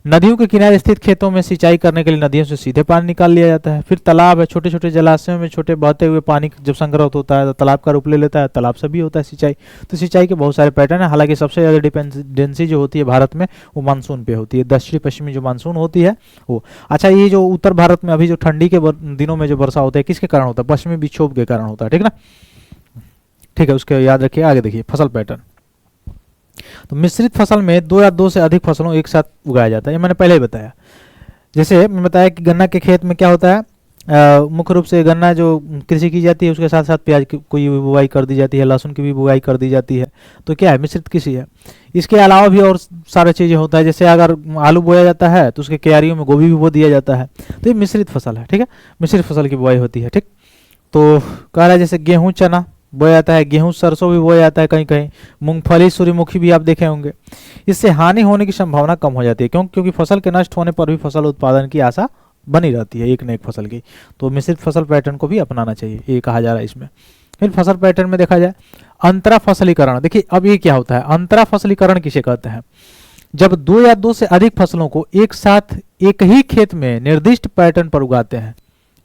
नदियों के किनारे स्थित खेतों में सिंचाई करने के लिए नदियों से सीधे पानी निकाल लिया जाता है। फिर तालाब है, छोटे छोटे जलाशयों में छोटे बहते हुए पानी जब संग्रहित होता है तो तालाब का रूप ले लेता है, तालाब से भी होता है सिंचाई। तो सिंचाई के बहुत सारे पैटर्न है, हालांकि सबसे ज़्यादा डिपेंडेंसी जो होती है भारत में वो मानसून पे होती है, दक्षिणी पश्चिमी जो मानसून होती है वो। अच्छा, ये जो उत्तर भारत में अभी जो ठंडी के दिनों में जो वर्षा होता है किसके कारण होता है, पश्चिमी विक्षोभ के कारण होता है, ठीक ना। ठीक है, उसके याद रखिए। आगे देखिए फसल पैटर्न। तो मिश्रित फसल में 2 या 2 से अधिक फसलों एक साथ उगाया जाता है, ये मैंने पहले ही बताया। जैसे मैं बताया कि गन्ना के खेत में क्या होता है, मुख्य रूप से गन्ना जो कृषि की जाती है उसके साथ साथ प्याज की भी बुआई कर दी जाती है, लहसुन की भी बुआई कर दी जाती है। तो क्या है, मिश्रित कृषि है। इसके अलावा भी और सारी चीज़ें होता है, जैसे अगर आलू बोया जाता है तो उसके क्यारियों में गोभी भी बो दिया जाता है। तो ये मिश्रित फसल है, ठीक है, मिश्रित फसल की बुआई होती है। ठीक, तो कह रहा है जैसे गेहूँ चना बोया जाता है, गेहूं सरसों भी बोया जाता है, कहीं कहीं मूंगफली सूर्यमुखी भी आप देखे होंगे। इससे हानि होने की संभावना कम हो जाती है, क्योंकि फसल के नष्ट होने पर भी फसल उत्पादन की आशा बनी रहती है एक न एक फसल की। तो मिश्रित फसल पैटर्न को भी अपनाना चाहिए, ये कहा जा रहा है इसमें। फिर फसल पैटर्न में देखा जाए अंतरा फसलीकरण। देखिए अब ये क्या होता है, अंतरा फसलीकरण किसे कहते हैं, जब 2 या 2 से अधिक फसलों को एक साथ एक ही खेत में निर्दिष्ट पैटर्न पर उगाते हैं,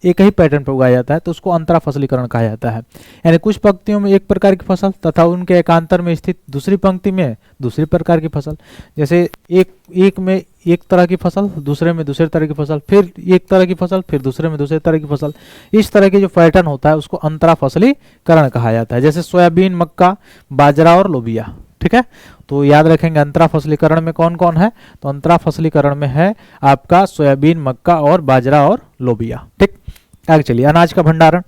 एक ही पैटर्न पर उगाया जाता है तो उसको अंतरा फसलीकरण कहा जाता है। यानी कुछ पंक्तियों में एक प्रकार की फसल तथा उनके एकांतर में स्थित दूसरी पंक्ति में दूसरी प्रकार की फसल। जैसे एक में एक तरह की फसल, दूसरे में दूसरे तरह की फसल, फिर एक तरह की फसल, फिर दूसरे में दूसरे तरह की फसल। इस तरह के जो पैटर्न होता है उसको अंतरा फसलीकरण कहा जाता है। जैसे सोयाबीन, मक्का, बाजरा और लोबिया, ठीक है। तो याद रखेंगे अंतरा फसलीकरण में कौन कौन है, तो अंतरा फसलीकरण में है आपका सोयाबीन, मक्का और बाजरा और लोबिया। ठीक, आगे चलिए। अनाज का भंडारण।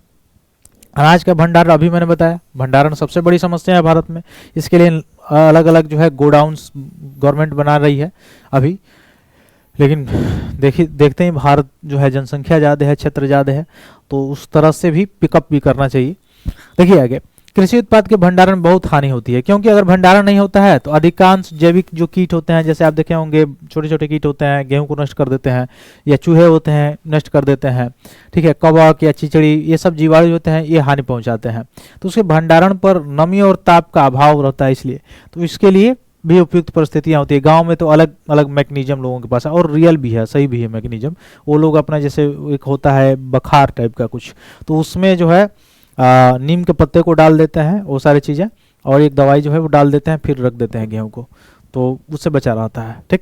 अनाज का भंडारण अभी मैंने बताया, भंडारण सबसे बड़ी समस्या है भारत में। इसके लिए अलग अलग जो है गोडाउन्स गवर्नमेंट बना रही है अभी, लेकिन देखते हैं भारत जो है जनसंख्या ज़्यादा है, क्षेत्र ज़्यादा है, तो उस तरह से भी पिकअप भी करना चाहिए। देखिए आगे, कृषि उत्पाद के भंडारण बहुत हानि होती है, क्योंकि अगर भंडारण नहीं होता है तो अधिकांश जैविक जो कीट होते हैं, जैसे आप देखे होंगे छोटे छोटे कीट होते हैं, गेहूं को नष्ट कर देते हैं, या चूहे होते हैं नष्ट कर देते हैं, ठीक है, कवक या चिचड़ी, ये सब जीवाणु होते हैं, ये हानि पहुंचाते हैं। तो उसके भंडारण पर नमी और ताप का अभाव रहता है, इसलिए तो इसके लिए भी उपयुक्त परिस्थितियां होती है। गांव में तो अलग अलग मैकेनिज्म लोगों के पास है, और रियल भी है, सही भी है मैकेनिज्म। वो लोग अपना जैसे एक होता है बखार टाइप का कुछ, तो उसमें जो है नीम के पत्ते को डाल देते हैं, वो सारी चीज़ें, और एक दवाई जो है वो डाल देते हैं, फिर रख देते हैं गेहूं को, तो उससे बचा रहता है। ठीक,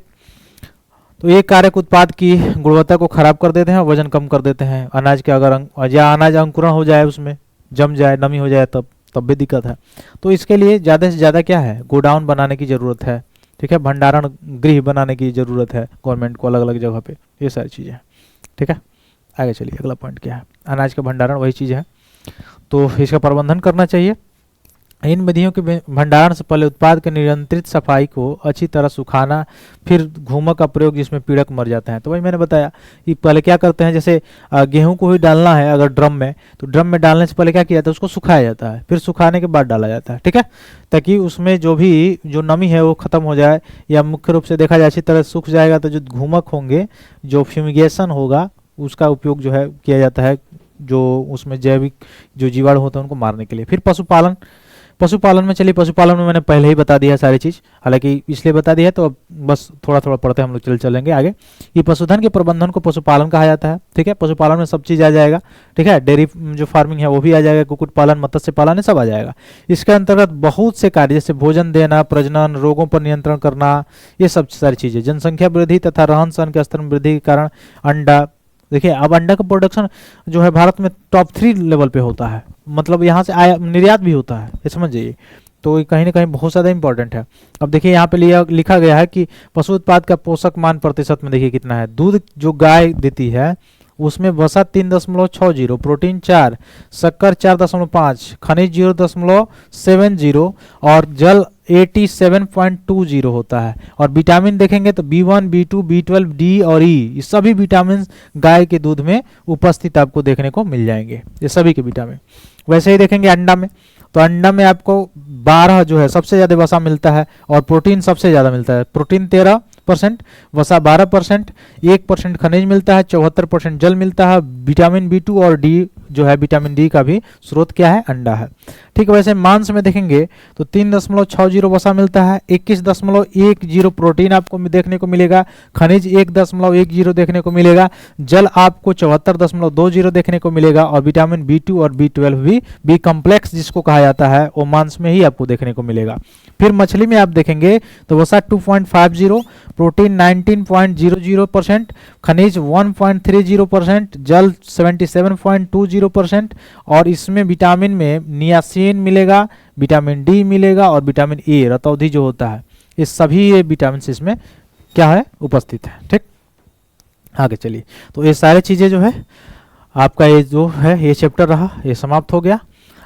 तो ये कारक उत्पाद की गुणवत्ता को खराब कर देते हैं, वजन कम कर देते हैं। अनाज के अगर या अनाज अंकुरण हो जाए, उसमें जम जाए, नमी हो जाए, तब भी दिक्कत है। तो इसके लिए ज़्यादा से ज़्यादा क्या है, गोडाउन बनाने की ज़रूरत है, ठीक है, भंडारण गृह बनाने की ज़रूरत है गवर्नमेंट को अलग अलग जगह पे, ये सारी चीज़ें। ठीक है, आगे चलिए। अगला पॉइंट क्या है, अनाज का भंडारण वही चीज़ है, तो इसका प्रबंधन करना चाहिए। इन विधियों के भंडारण से पहले उत्पाद के नियंत्रित सफाई को अच्छी तरह सुखाना, फिर घूमक का प्रयोग जिसमें पीड़क मर जाते हैं। तो वही मैंने बताया कि पहले क्या करते हैं, जैसे गेहूं को ही डालना है अगर ड्रम में, तो ड्रम में डालने से पहले क्या किया जाता है, उसको सुखाया जाता है, फिर सुखाने के बाद डाला जाता है, ठीक है, ताकि उसमें जो नमी है वो खत्म हो जाए, या मुख्य रूप से देखा जाए अच्छी तरह सूख जाएगा तो जो घूमक होंगे, जो फ्यूमिगेशन होगा, उसका उपयोग जो है किया जाता है, जो उसमें जैविक जो जीवाणु होते हैं उनको मारने के लिए। फिर पशुपालन में चलिए, पशुपालन में मैंने पहले ही बता दिया सारी चीज़, हालांकि इसलिए बता दिया है तो अब बस थोड़ा थोड़ा पढ़ते हम लोग चलेंगे आगे। ये पशुधन के प्रबंधन को पशुपालन कहा जाता है, ठीक है, पशुपालन में सब चीज़ आ जाएगा, ठीक है, डेयरी जो फार्मिंग है वो भी आ जाएगा, कुक्कुट पालन, मत्स्य पालन, सब आ जाएगा। इसके अंतर्गत बहुत से कार्य जैसे भोजन देना, प्रजनन, रोगों पर नियंत्रण करना, ये सब सारी चीज़ें, जनसंख्या वृद्धि तथा रहन सहन के स्तर में वृद्धि के कारण अंडा, देखिए अब अंडा का प्रोडक्शन जो है भारत में टॉप 3 लेवल पे होता है, मतलब यहाँ से निर्यात भी होता है, ये समझ जाइए। तो ये कहीं ना कहीं बहुत ज़्यादा इंपॉर्टेंट है। अब देखिए यहाँ पे लिखा गया है कि पशु उत्पाद का पोषक मान प्रतिशत में देखिए कितना है। दूध जो गाय देती है उसमें वसा 3.60, प्रोटीन 4, शक्कर 4.5, खनिज 0.70 और जल 87.20 होता है। और विटामिन देखेंगे तो B1, B2, B12, D और E, ये सभी विटामिन गाय के दूध में उपस्थित आपको देखने को मिल जाएंगे, ये सभी के विटामिन। वैसे ही देखेंगे अंडा में, तो अंडा में आपको 12 जो है सबसे ज़्यादा वसा मिलता है और प्रोटीन सबसे ज़्यादा मिलता है। प्रोटीन 13%, वसा 12%, 1% खनिज मिलता है, 74% जल मिलता है। विटामिन B2 और डी जो है विटामिन डी का भी स्रोत क्या है, अंडा है। ठीक है, वैसे मांस में देखेंगे तो 3.60 वसा मिलता है, 21.10 प्रोटीन आपको देखने को मिलेगा, खनिज 1.10 देखने को मिलेगा, जल आपको 74.20 देखने को मिलेगा और विटामिन B2 और B12 भी बी कॉम्प्लेक्स जिसको कहा जाता है वो मांस में ही आपको देखने को मिलेगा। फिर मछली में आप देखेंगे तो वसा 2.50, प्रोटीन 19.00%, खनिज 1.30%, जल 77.20% और इसमें विटामिन में नियासिन मिलेगा, विटामिन डी मिलेगा और विटामिन ए रतौंधी जो होता है, ये सभी ये विटामिन इसमें क्या है, उपस्थित है। ठीक, आगे चलिए। तो ये सारी चीज़ें जो है आपका ये जो है ये चैप्टर रहा, ये समाप्त हो गया।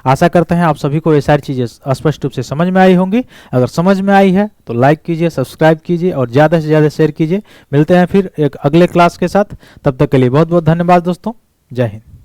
आशा करते हैं आप सभी को ये सारी चीज़ें स्पष्ट रूप से समझ में आई होंगी। अगर समझ में आई है तो लाइक कीजिए, सब्सक्राइब कीजिए और ज़्यादा से ज़्यादा शेयर कीजिए। मिलते हैं फिर एक अगले क्लास के साथ, तब तक के लिए बहुत बहुत धन्यवाद दोस्तों। जय हिंद।